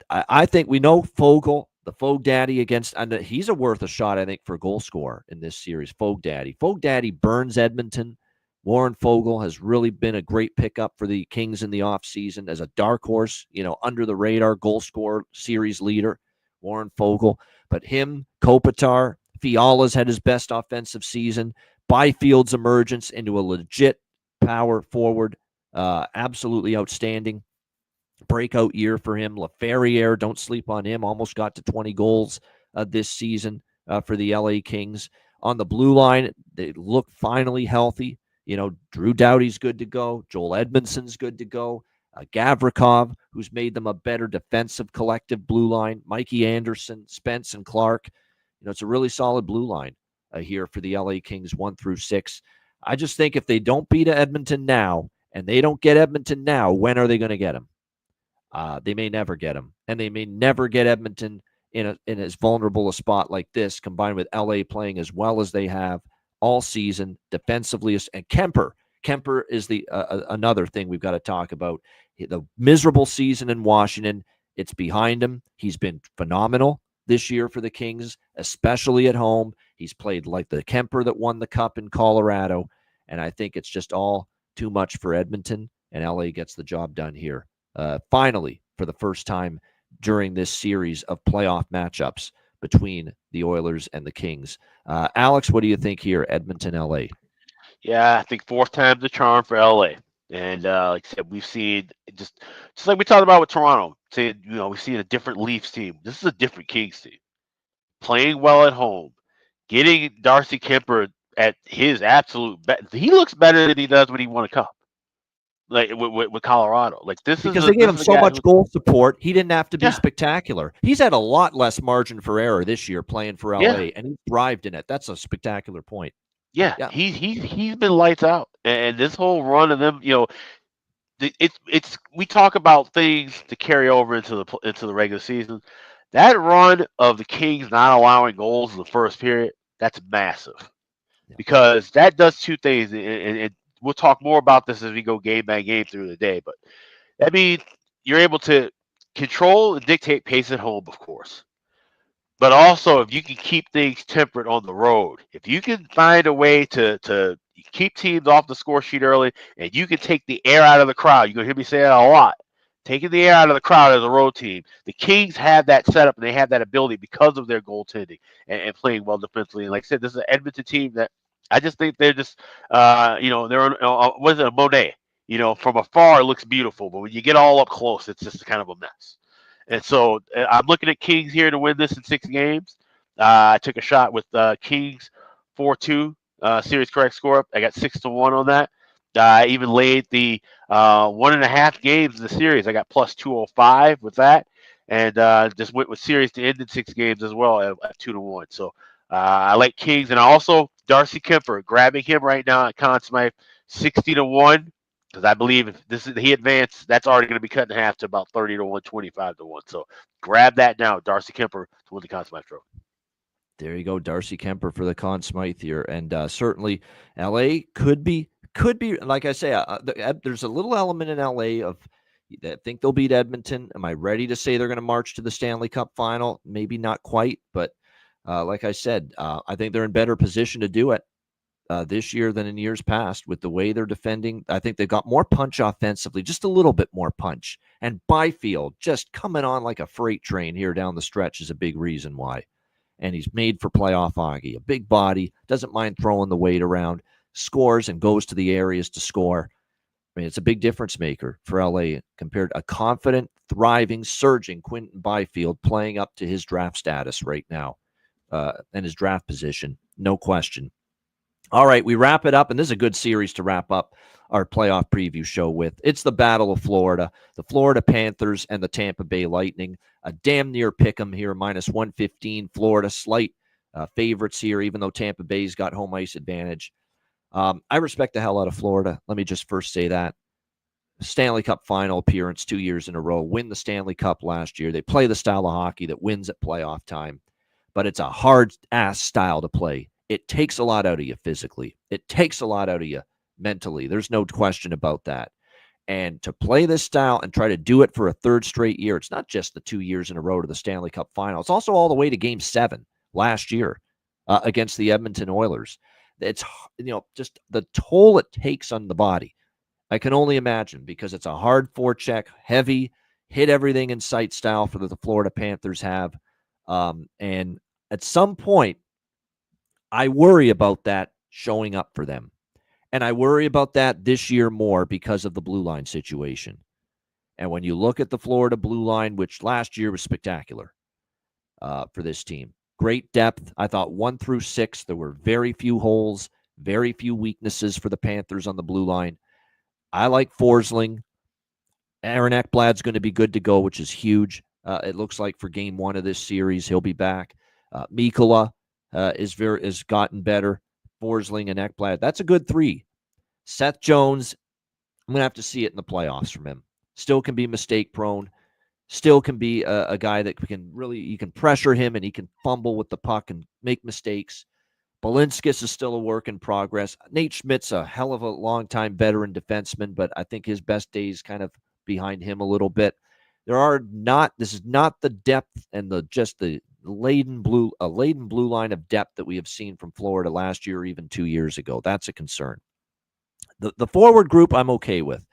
I think we know Fogle, the Fogue Daddy and he's worth a shot, I think, for goal scorer in this series. Fogue Daddy. Fogue Daddy burns Edmonton. Warren Fogle has really been a great pickup for the Kings in the offseason as a dark horse, under the radar goal scorer series leader, Warren Fogle. But him, Kopitar, Fiala's had his best offensive season. Byfield's emergence into a legit power forward, absolutely outstanding. Breakout year for him. LaFerriere, don't sleep on him, almost got to 20 goals this season for the LA Kings. On the blue line, they look finally healthy. Drew Doughty's good to go. Joel Edmondson's good to go. Gavrikov, who's made them a better defensive collective blue line. Mikey Anderson, Spence, and Clark. It's a really solid blue line here for the LA Kings 1 through 6. I just think if they don't beat Edmonton now, and they don't get Edmonton now, when are they going to get him? They may never get him, and they may never get Edmonton in as vulnerable a spot like this, combined with LA playing as well as they have all season defensively. And Kemper is the another thing we've got to talk about. The miserable season in Washington, it's behind him. He's been phenomenal this year for the Kings, especially at home. He's played like the Kemper that won the Cup in Colorado, and I think it's just all too much for Edmonton, and LA gets the job done here. Finally, for the first time during this series of playoff matchups between the Oilers and the Kings. Alex, what do you think here, Edmonton, LA? Yeah, I think fourth time's the charm for LA. And like I said, we've seen just like we talked about with Toronto. We've seen a different Leafs team. This is a different Kings team. Playing well at home, getting Darcy Kemper at his absolute best. He looks better than he does when he won a cup. Like with Colorado, because they gave him so much goal support, he didn't have to be spectacular. He's had a lot less margin for error this year playing for LA, and he thrived in it. That's a spectacular point. Yeah. He's been lights out, and this whole run of them, it's we talk about things to carry over into the regular season. That run of the Kings not allowing goals in the first period, that's massive, because that does two things, and we'll talk more about this as we go game by game through the day. But that means you're able to control and dictate pace at home, of course. But also, if you can keep things temperate on the road, if you can find a way to keep teams off the score sheet early, and you can take the air out of the crowd, you're going to hear me say that a lot. Taking the air out of the crowd as a road team. The Kings have that setup, and they have that ability because of their goaltending and playing well defensively. And like I said, this is an Edmonton team that I just think they're just, they're what is it, a Monet? From afar it looks beautiful, but when you get all up close, it's just kind of a mess. And so I'm looking at Kings here to win this in 6 games. I took a shot with Kings 4-2 series correct score. I got 6-1 on that. I even laid the 1.5 games in the series. I got plus 205 with that, and just went with series to end in 6 games as well at 2-1. So I like Kings, and also Darcy Kemper, grabbing him right now at Conn Smythe 60-1, because I believe if he advanced, that's already going to be cut in half to about 30-1, 25-1. So grab that now, Darcy Kemper to win the Conn Smythe Trophy. There you go, Darcy Kemper for the Conn Smythe here, and certainly LA could be like I say, there's a little element in LA of I think they'll beat Edmonton. Am I ready to say they're going to march to the Stanley Cup final? Maybe not quite, but like I said, I think they're in better position to do it this year than in years past with the way they're defending. I think they've got more punch offensively, just a little bit more punch. And Byfield just coming on like a freight train here down the stretch is a big reason why. And he's made for playoff hockey. A big body, doesn't mind throwing the weight around, scores and goes to the areas to score. I mean, it's a big difference maker for LA compared to a confident, thriving, surging Quinton Byfield playing up to his draft status right now and his draft position. No question. All right, we wrap it up, and this is a good series to wrap up our playoff preview show with. It's the Battle of Florida, the Florida Panthers and the Tampa Bay Lightning. A damn near pick 'em here, minus 115. Florida, slight favorites here, even though Tampa Bay's got home ice advantage. I respect the hell out of Florida. Let me just first say that. Stanley Cup final appearance 2 years in a row, win the Stanley Cup last year. They play the style of hockey that wins at playoff time. but it's a hard-ass style to play. It takes a lot out of you physically. It takes a lot out of you mentally. There's no question about that. And to play this style and try to do it for a third straight year, it's not just the 2 years in a row to the Stanley Cup final. It's also all the way to Game 7 last year against the Edmonton Oilers. It's, just the toll it takes on the body. I can only imagine, because it's a hard forecheck, heavy, hit everything in sight style for the Florida Panthers have. And at some point, I worry about that showing up for them. And I worry about that this year more because of the blue line situation. And when you look at the Florida blue line, which last year was spectacular for this team, great depth. I thought 1 through 6, there were very few holes, very few weaknesses for the Panthers on the blue line. I like Forsling. Aaron Ekblad's going to be good to go, which is huge. It looks like for Game 1 of this series, he'll be back. Mikkola has gotten better. Forsling and Ekblad. That's a good 3. Seth Jones, I'm going to have to see it in the playoffs from him. Still can be mistake prone. Still can be a guy that you can pressure him and he can fumble with the puck and make mistakes. Balinskis is still a work in progress. Nate Schmidt's a hell of a long-time veteran defenseman, but I think his best days kind of behind him a little bit. This is not the depth and the laden blue line of depth that we have seen from Florida last year or even 2 years ago. That's a concern. The forward group I'm okay with,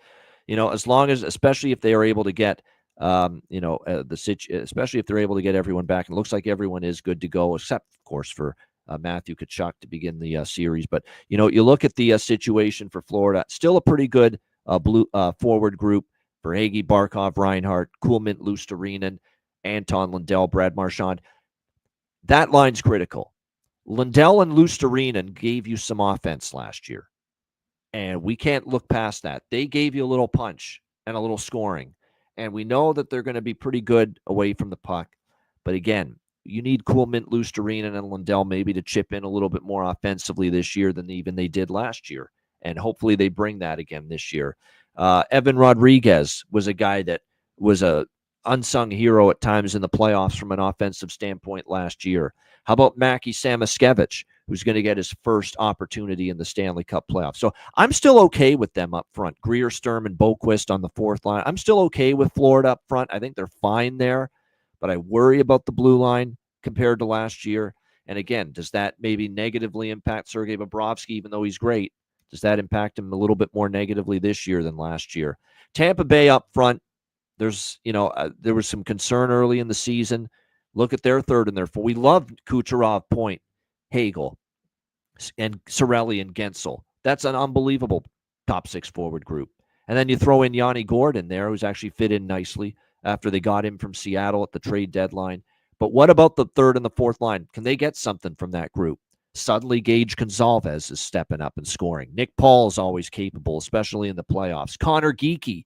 as long as, especially if they are able to get, especially if they're able to get everyone back. And it looks like everyone is good to go, except of course for Matthew Tkachuk to begin the series. But you look at the situation for Florida, still a pretty good forward group for Hagee, Barkov, Reinhart, Kuhlman, Luostarinen, Anton Lundell, Brad Marchand. That line's critical. Lundell and Luostarinen gave you some offense last year, and we can't look past that. They gave you a little punch and a little scoring, and we know that they're going to be pretty good away from the puck. But again, you need Kuhlman, Luostarinen, and Lundell maybe to chip in a little bit more offensively this year than even they did last year, and hopefully they bring that again this year. Evan Rodriguez was a guy that was a unsung hero at times in the playoffs from an offensive standpoint last year. How about Mackie Samoskevich, who's going to get his first opportunity in the Stanley Cup playoffs? So I'm still okay with them up front. Greer, Sturm, and Boquist on the fourth line. I'm still okay with Florida up front. I think they're fine there, but I worry about the blue line compared to last year. And again, does that maybe negatively impact Sergei Bobrovsky, even though he's great? Does that impact him a little bit more negatively this year than last year? Tampa Bay up front, there was some concern early in the season. Look at their third and their fourth. We love Kucherov, Point, Hagel, and Cirelli and Gensel. That's an unbelievable top 6 forward group. And then you throw in Yanni Gordon there, who's actually fit in nicely after they got him from Seattle at the trade deadline. But what about the third and the fourth line? Can they get something from that group? Suddenly, Gage Gonzalez is stepping up and scoring. Nick Paul is always capable, especially in the playoffs. Connor Geekie,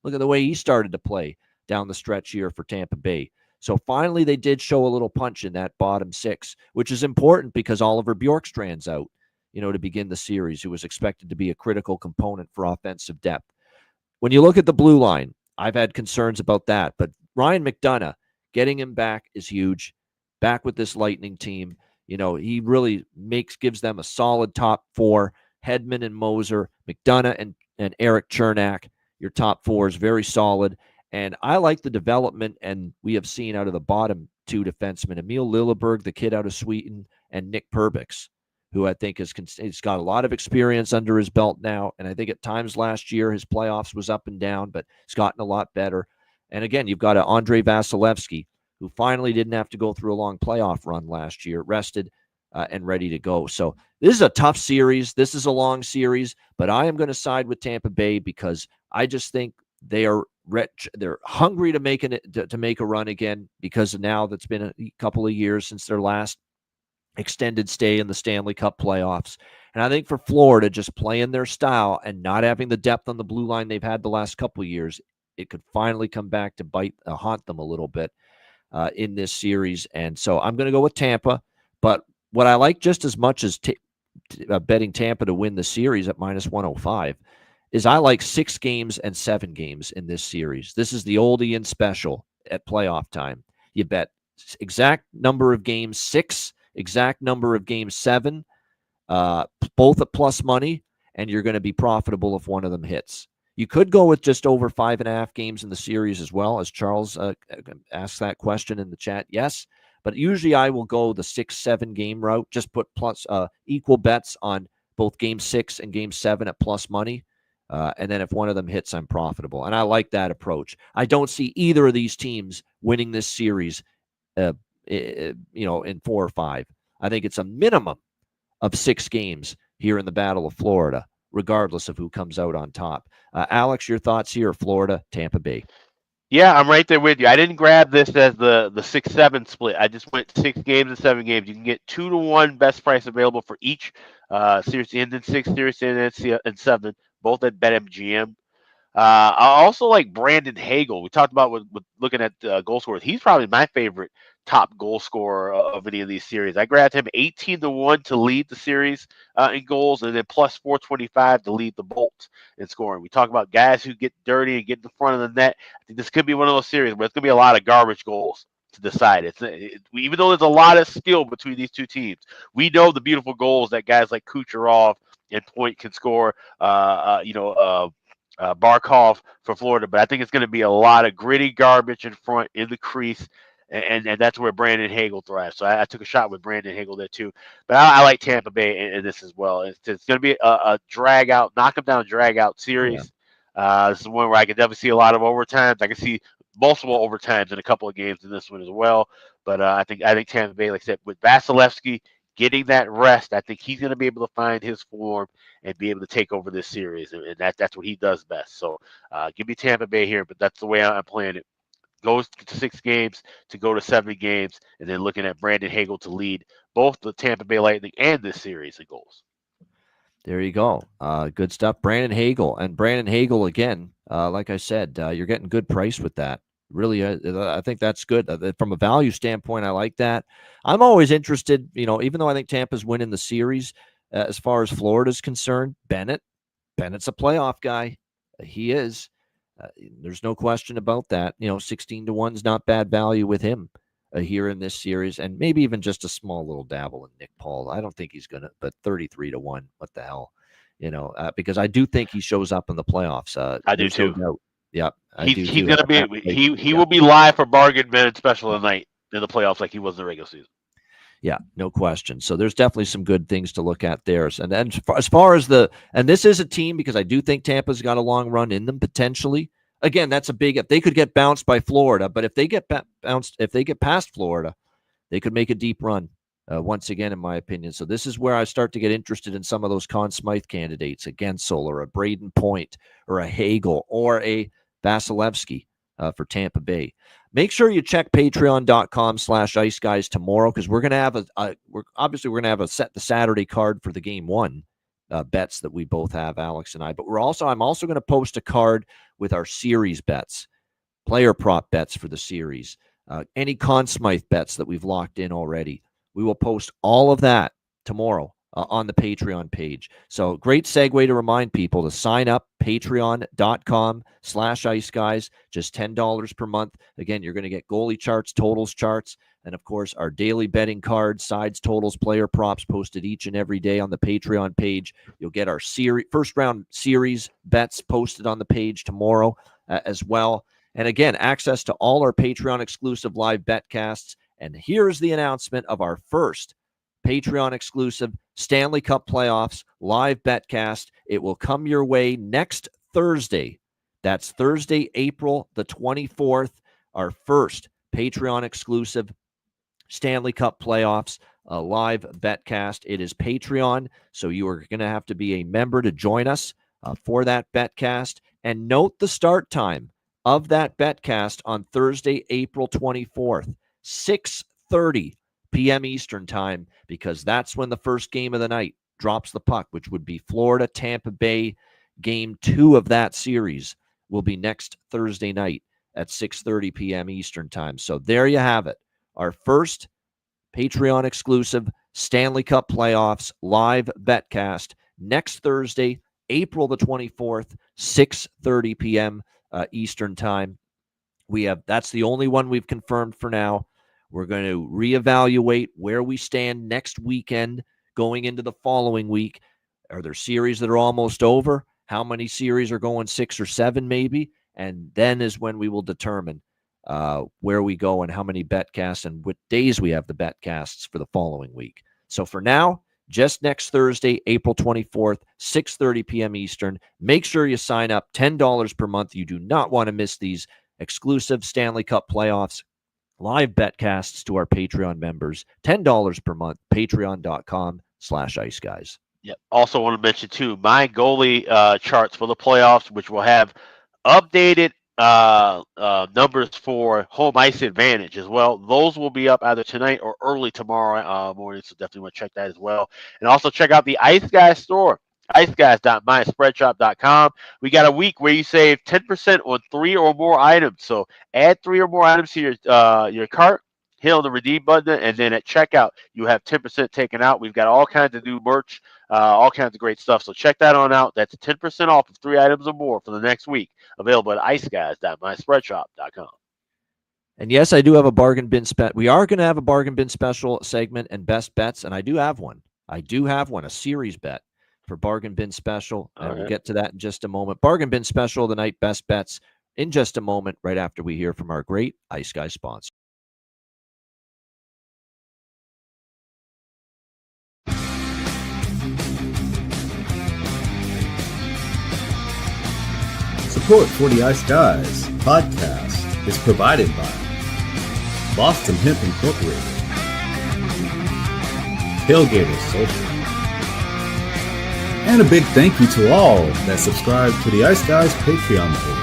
look at the way he started to play down the stretch here for Tampa Bay. So finally, they did show a little punch in that bottom 6, which is important because Oliver Bjorkstrand's out, to begin the series, who was expected to be a critical component for offensive depth. When you look at the blue line, I've had concerns about that, but Ryan McDonough, getting him back is huge. Back with this Lightning team. He really gives them a solid top 4. Hedman and Moser, McDonough and Eric Chernak, your top 4 is very solid. And I like the development and we have seen out of the bottom 2 defensemen, Emil Lilleberg, the kid out of Sweden, and Nick Perbix, who I think he's got a lot of experience under his belt now. And I think at times last year, his playoffs was up and down, but he's gotten a lot better. And again, you've got Andrei Vasilevsky, who finally didn't have to go through a long playoff run last year, rested and ready to go. So this is a tough series. This is a long series, but I am going to side with Tampa Bay because I just think they are rich. They're hungry to make a run again because now that's been a couple of years since their last extended stay in the Stanley Cup playoffs. And I think for Florida, just playing their style and not having the depth on the blue line they've had the last couple of years, it could finally come back to haunt them a little bit in this series. And so I'm going to go with Tampa. But what I like just as much as betting Tampa to win the series at -105 is I like 6 games and 7 games in this series. This is the old Ian special at playoff time. You bet exact number of games 6, exact number of games 7, both at plus money, and you're going to be profitable if one of them hits. You could go with just over 5.5 games in the series as well, as Charles asked that question in the chat. Yes, but usually I will go the 6-7 game route. Just put plus equal bets on both game 6 and game 7 at plus money. And then if one of them hits, I'm profitable. And I like that approach. I don't see either of these teams winning this series, in 4 or 5. I think it's a minimum of 6 games here in the Battle of Florida, regardless of who comes out on top. Alex, your thoughts here, Florida, Tampa Bay. Yeah, I'm right there with you. I didn't grab this as the 6-7 split. I just went 6 games and 7 games. You can get 2-to-1 best price available for each series to end in 6, series to end in 7, both at BetMGM. I also like Brandon Hagel. We talked about with looking at goal scorers. He's probably my favorite top goal scorer of any of these series. I grabbed him 18-1 to lead the series in goals, and then plus 425 to lead the Bolts in scoring. We talk about guys who get dirty and get in the front of the net. I think this could be one of those series where it's going to be a lot of garbage goals to decide. Even though there's a lot of skill between these two teams, we know the beautiful goals that guys like Kucherov and Point can score. Barkov for Florida, but I think it's going to be a lot of gritty garbage in front in the crease, and that's where Brandon Hagel thrives. So I took a shot with Brandon Hagel there too, but I like Tampa Bay in this as well. It's going to be a drag out, knock them down, drag out series. Yeah. This is one where I can definitely see a lot of overtimes. I can see multiple overtimes in a couple of games in this one as well. But I think Tampa Bay, like I said, with Vasilevsky getting that rest, I think he's going to be able to find his form and be able to take over this series, and that's what he does best. So give me Tampa Bay here, but that's the way I'm playing it. Goes to 6 games to go to 7 games, and then looking at Brandon Hagel to lead both the Tampa Bay Lightning and this series of goals. There you go. Good stuff. Brandon Hagel again, like I said, you're getting good price with that. Really, I think that's good. From a value standpoint, I like that. I'm always interested, even though I think Tampa's winning the series, as far as Florida's concerned, Bennett's a playoff guy. He is. There's no question about that. 16-1 is not bad value with him here in this series, and maybe even just a small little dabble in Nick Paul. I don't think he's going to, but 33-1, what the hell? Because I do think he shows up in the playoffs. I do too. No, yeah, he's going to be. He will be live for bargain bin special tonight in the playoffs, like he was in the regular season. Yeah, no question. So there's definitely some good things to look at there. And then as far as and this is a team, because I do think Tampa's got a long run in them potentially. Again, that's a big if they could get bounced by Florida, but if they get bounced, if they get past Florida, they could make a deep run once again, in my opinion. So this is where I start to get interested in some of those Conn Smythe candidates, a Gensel or a Braden Point or a Hagel or a Vasilevsky for Tampa Bay. Make sure you check patreon.com/iceguys tomorrow, because we're going to have we're going to have the Saturday card for the game 1 bets that we both have, Alex and I. But I'm also going to post a card with our series bets, player prop bets for the series, any Conn Smythe bets that we've locked in already. We will post all of that tomorrow on the Patreon page. So great segue to remind people to sign up, patreon.com/iceguys, just $10 per month. Again, you're going to get goalie charts, totals charts, and of course, our daily betting cards, sides, totals, player props posted each and every day on the Patreon page. You'll get our first round series bets posted on the page tomorrow as well. And again, access to all our Patreon exclusive live betcasts. And here's the announcement of our first Patreon exclusive Stanley Cup Playoffs live betcast. It will come your way next Thursday. That's Thursday, April the 24th, our first Patreon exclusive Stanley Cup Playoffs live betcast. It is Patreon, so you are going to have to be a member to join us for that betcast. And note the start time of that betcast on Thursday, April 24th, 6:30 p.m. Eastern time, because that's when the first game of the night drops the puck, which would be Florida, Tampa Bay. Game 2 of that series will be next Thursday night at 6:30 p.m. Eastern time. So there you have it. Our first Patreon exclusive Stanley Cup Playoffs live betcast next Thursday, April the 24th, 6:30 p.m. Eastern time. That's the only one we've confirmed for now. We're going to reevaluate where we stand next weekend going into the following week. Are there series that are almost over? How many series are going 6 or 7 maybe? And then is when we will determine where we go and how many betcasts and what days we have the betcasts for the following week. So for now, just next Thursday, April 24th, 6:30 p.m. Eastern. Make sure you sign up, $10 per month. You do not want to miss these exclusive Stanley Cup playoffs live betcasts to our Patreon members. $10 per month, patreon.com/iceguys. Yep. Also want to mention too, my goalie charts for the playoffs, which will have updated numbers for home ice advantage as well. Those will be up either tonight or early tomorrow morning, so definitely want to check that as well. And also check out the Ice Guys store, iceguys.myspreadshop.com. We got a week where you save 10% on 3 or more items. So add 3 or more items to your cart, hit on the redeem button, and then at checkout, you have 10% taken out. We've got all kinds of new merch, all kinds of great stuff. So check that on out. That's 10% off of 3 items or more for the next week. Available at iceguys.myspreadshop.com. And yes, I do have a bargain bin we are going to have a bargain bin special segment and best bets, and I do have one. A series bet for bargain bin special, and we'll get to that in just a moment. Bargain bin special of the night, best bets in just a moment, right after we hear from our great Ice Guy sponsor. Support for the Ice Guys podcast is provided by Boston Hemp Incorporated, Tailgater Social, and a big thank you to all that subscribe to the Ice Guys Patreon page.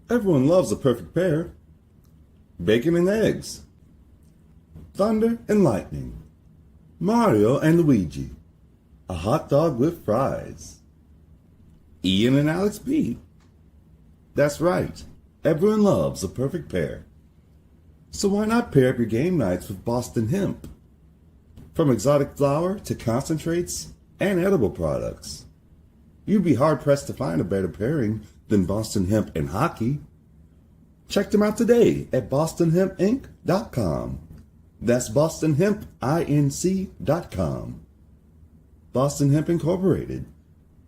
Everyone loves a perfect pair. Bacon and eggs. Thunder and lightning. Mario and Luigi. A hot dog with fries. Ian and Alex B. That's right. Everyone loves a perfect pair. So why not pair up your game nights with Boston Hemp? From exotic flower to concentrates and edible products. You'd be hard-pressed to find a better pairing than Boston Hemp and hockey. Check them out today at bostonhempinc.com. That's bostonhempinc.com. Boston Hemp Incorporated,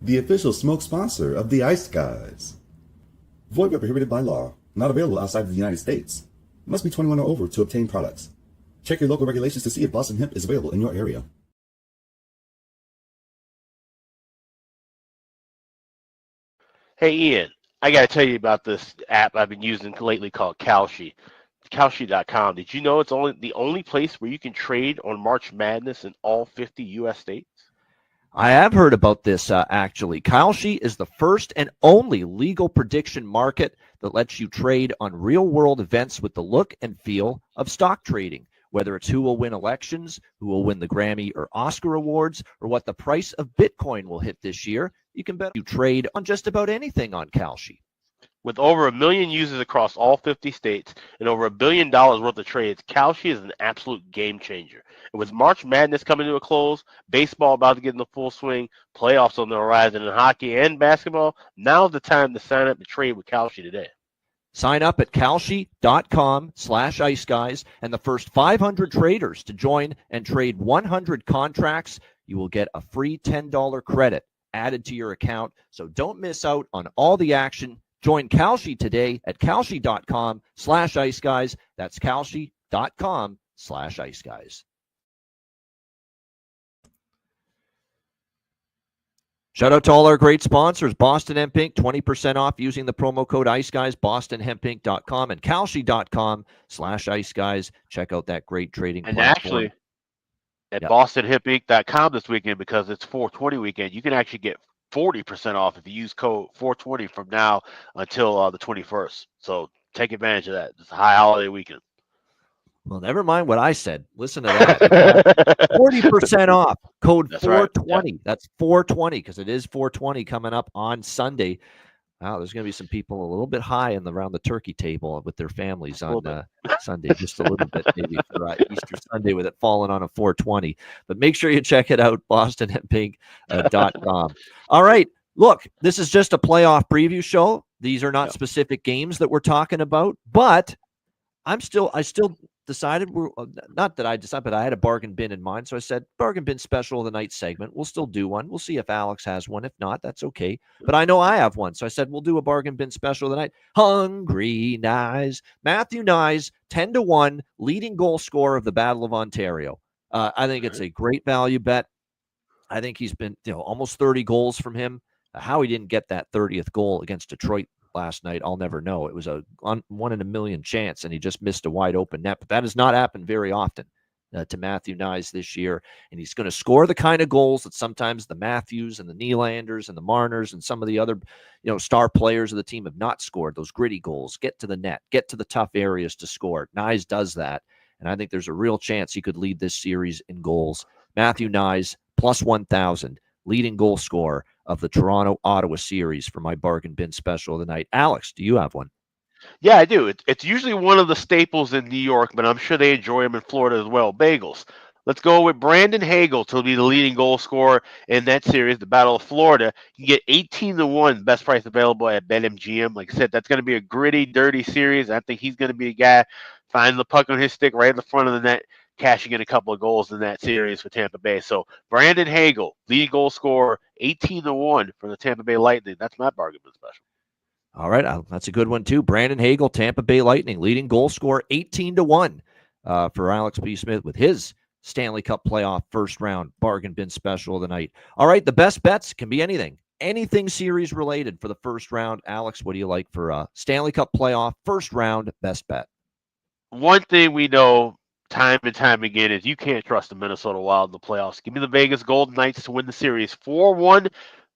the official smoke sponsor of the Ice Guys. Void where prohibited by law. Not available outside of the United States. Must be 21 or over to obtain products. Check your local regulations to see if Boston Hemp is available in your area. Hey, Ian, I got to tell you about this app I've been using lately called Kalshi. Kalshi.com. Did you know it's the only place where you can trade on March Madness in all 50 U.S. states? I have heard about this, actually. Kalshi is the first and only legal prediction market that lets you trade on real-world events with the look and feel of stock trading, whether it's who will win elections, who will win the Grammy or Oscar awards, or what the price of Bitcoin will hit this year. You can bet you trade on just about anything on Kalshi. With over 1 million users across all 50 states and over $1 billion worth of trades, Kalshi is an absolute game changer. And with March Madness coming to a close, baseball about to get in the full swing, playoffs on the horizon in hockey and basketball, now's the time to sign up and trade with Kalshi today. Sign up at kalshi.com/iceguys, and the first 500 traders to join and trade 100 contracts, you will get a free $10 credit added to your account. So don't miss out on all the action. Join Kalshi today at kalshi.com/iceguys. That's kalshi.com/iceguys. Shout out to all our great sponsors, Boston Hemp Inc., 20% off using the promo code IceGuys, bostonhempinc.com, and kalshi.com/iceguys. Check out that great trading and platform. Actually, at Yep. bostonhipinc.com this weekend, because it's 420 weekend. You can actually get 40% off if you use code 420 from now until the 21st. So take advantage of that. It's a high holiday weekend. Well, never mind what I said. Listen to that. 40% off. Code That's right. 420. Yep. That's 420 because it is 420 coming up on Sunday. Wow, there's going to be some people a little bit high around the turkey table with their families on Sunday, just a little bit, maybe for Easter Sunday with it falling on a 420. But make sure you check it out, bostonandpink.com. All right, look, this is just a playoff preview show. These are not specific games that we're talking about, but I still decided not that I decided, but I had a bargain bin in mind. So I said, bargain bin special of the night segment. We'll still do one. We'll see if Alex has one. If not, that's okay. But I know I have one. So I said, we'll do a bargain bin special of the night. Hungry Nyes. Matthew Nyes, 10-1, leading goal scorer of the Battle of Ontario. I think it's a great value bet. I think he's been almost 30 goals from him. How he didn't get that 30th goal against Detroit last night, I'll never know. It was a 1 in a million chance, and he just missed a wide open net. But that has not happened very often to Matthew Nyes this year. And he's going to score the kind of goals that sometimes the Matthews and the Nylanders and the Marners and some of the other star players of the team have not scored. Those gritty goals, get to the net, get to the tough areas to score. Nyes does that, and I think there's a real chance he could lead this series in goals. Matthew Nyes, plus 1,000. Leading goal scorer of the Toronto-Ottawa series for my bargain bin special of the night. Alex, do you have one? Yeah, I do. It's usually one of the staples in New York, but I'm sure they enjoy them in Florida as well. Bagels. Let's go with Brandon Hagel to be the leading goal scorer in that series, the Battle of Florida. You get 18-1, best price available at BetMGM. Like I said, that's going to be a gritty, dirty series. I think he's going to be a guy finding the puck on his stick right in the front of the net, cashing in a couple of goals in that series for Tampa Bay. So Brandon Hagel, leading goal scorer, 18-1 for the Tampa Bay Lightning. That's my bargain bin special. All right, that's a good one too. Brandon Hagel, Tampa Bay Lightning, leading goal scorer, 18-1 for Alex P. Smith with his Stanley Cup playoff first round bargain bin special of the night. All right, the best bets can be anything series related for the first round. Alex, what do you like for Stanley Cup playoff first round best bet? One thing we know time and time again is you can't trust the Minnesota Wild in the playoffs. Give me the Vegas Golden Knights to win the series 4-1.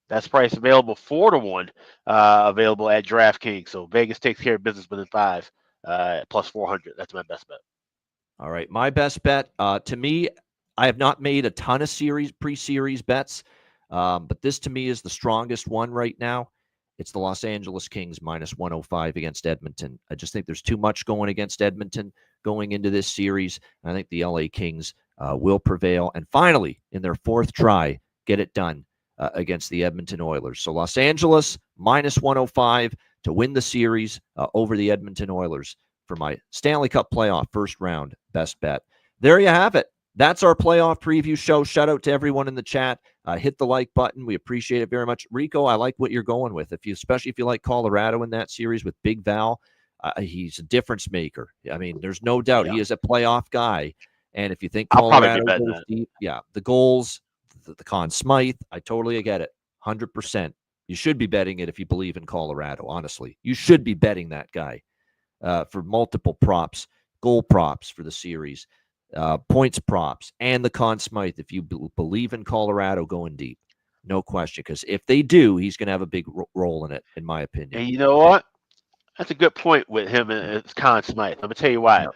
Best price available 4-1, available at DraftKings. So Vegas takes care of business within 5, plus 400. That's my best bet. All right, my best bet. To me, I have not made a ton of pre-series bets, but this to me is the strongest one right now. It's the Los Angeles Kings minus 105 against Edmonton. I just think there's too much going against Edmonton going into this series. I think the LA Kings will prevail and finally, in their fourth try, get it done against the Edmonton Oilers. So Los Angeles minus 105 to win the series over the Edmonton Oilers for my Stanley Cup playoff first round best bet. There you have it. That's our playoff preview show. Shout out to everyone in the chat. Hit the like button. We appreciate it very much. Rico, I like what you're going with. Especially if you like Colorado in that series with Big Val, he's a difference maker. I mean, there's no doubt he is a playoff guy. And if you think Colorado goes deep, the goals, the Conn Smythe, I totally get it. 100%. You should be betting it if you believe in Colorado, honestly. You should be betting that guy for multiple props, goal props for the series, points props, and the Conn Smythe if you believe in Colorado going deep. No question, because if they do, he's going to have a big role in it, in my opinion. And you know what? That's a good point with him and Conn Smythe. I'm going to tell you why.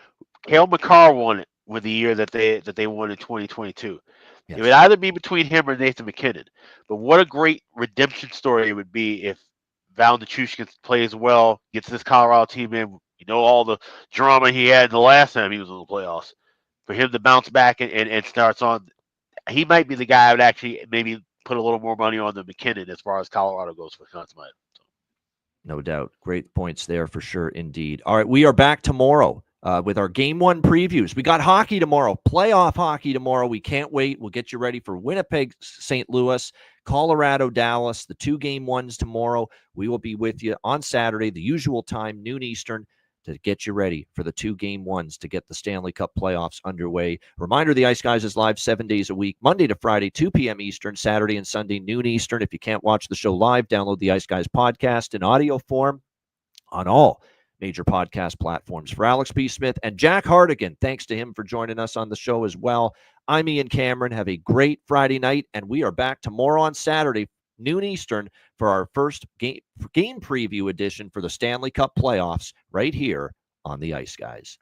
Cale Makar won it with the year that they won in 2022. Yes. It would either be between him or Nathan McKinnon. But what a great redemption story it would be if Val Nichushkin plays well, gets this Colorado team in. You know, all the drama he had the last time he was in the playoffs. For him to bounce back and starts on, he might be the guy I would actually maybe put a little more money on than McKinnon as far as Colorado goes for Conn Smythe. No doubt. Great points there for sure, indeed. All right, we are back tomorrow with our Game 1 previews. We got hockey tomorrow, playoff hockey tomorrow. We can't wait. We'll get you ready for Winnipeg, St. Louis, Colorado, Dallas, the 2 Game 1s tomorrow. We will be with you on Saturday, the usual time, noon Eastern, to get you ready for the 2 Game 1s to get the Stanley Cup playoffs underway. Reminder, the Ice Guys is live 7 days a week, Monday to Friday, 2 p.m. Eastern, Saturday and Sunday, noon Eastern. If you can't watch the show live, download the Ice Guys podcast in audio form on all major podcast platforms. For Alex B. Smith and Jack Hardigan, thanks to him for joining us on the show as well. I'm Ian Cameron. Have a great Friday night, and we are back tomorrow on Saturday, noon Eastern, for our first game preview edition for the Stanley Cup playoffs right here on the Ice Guys.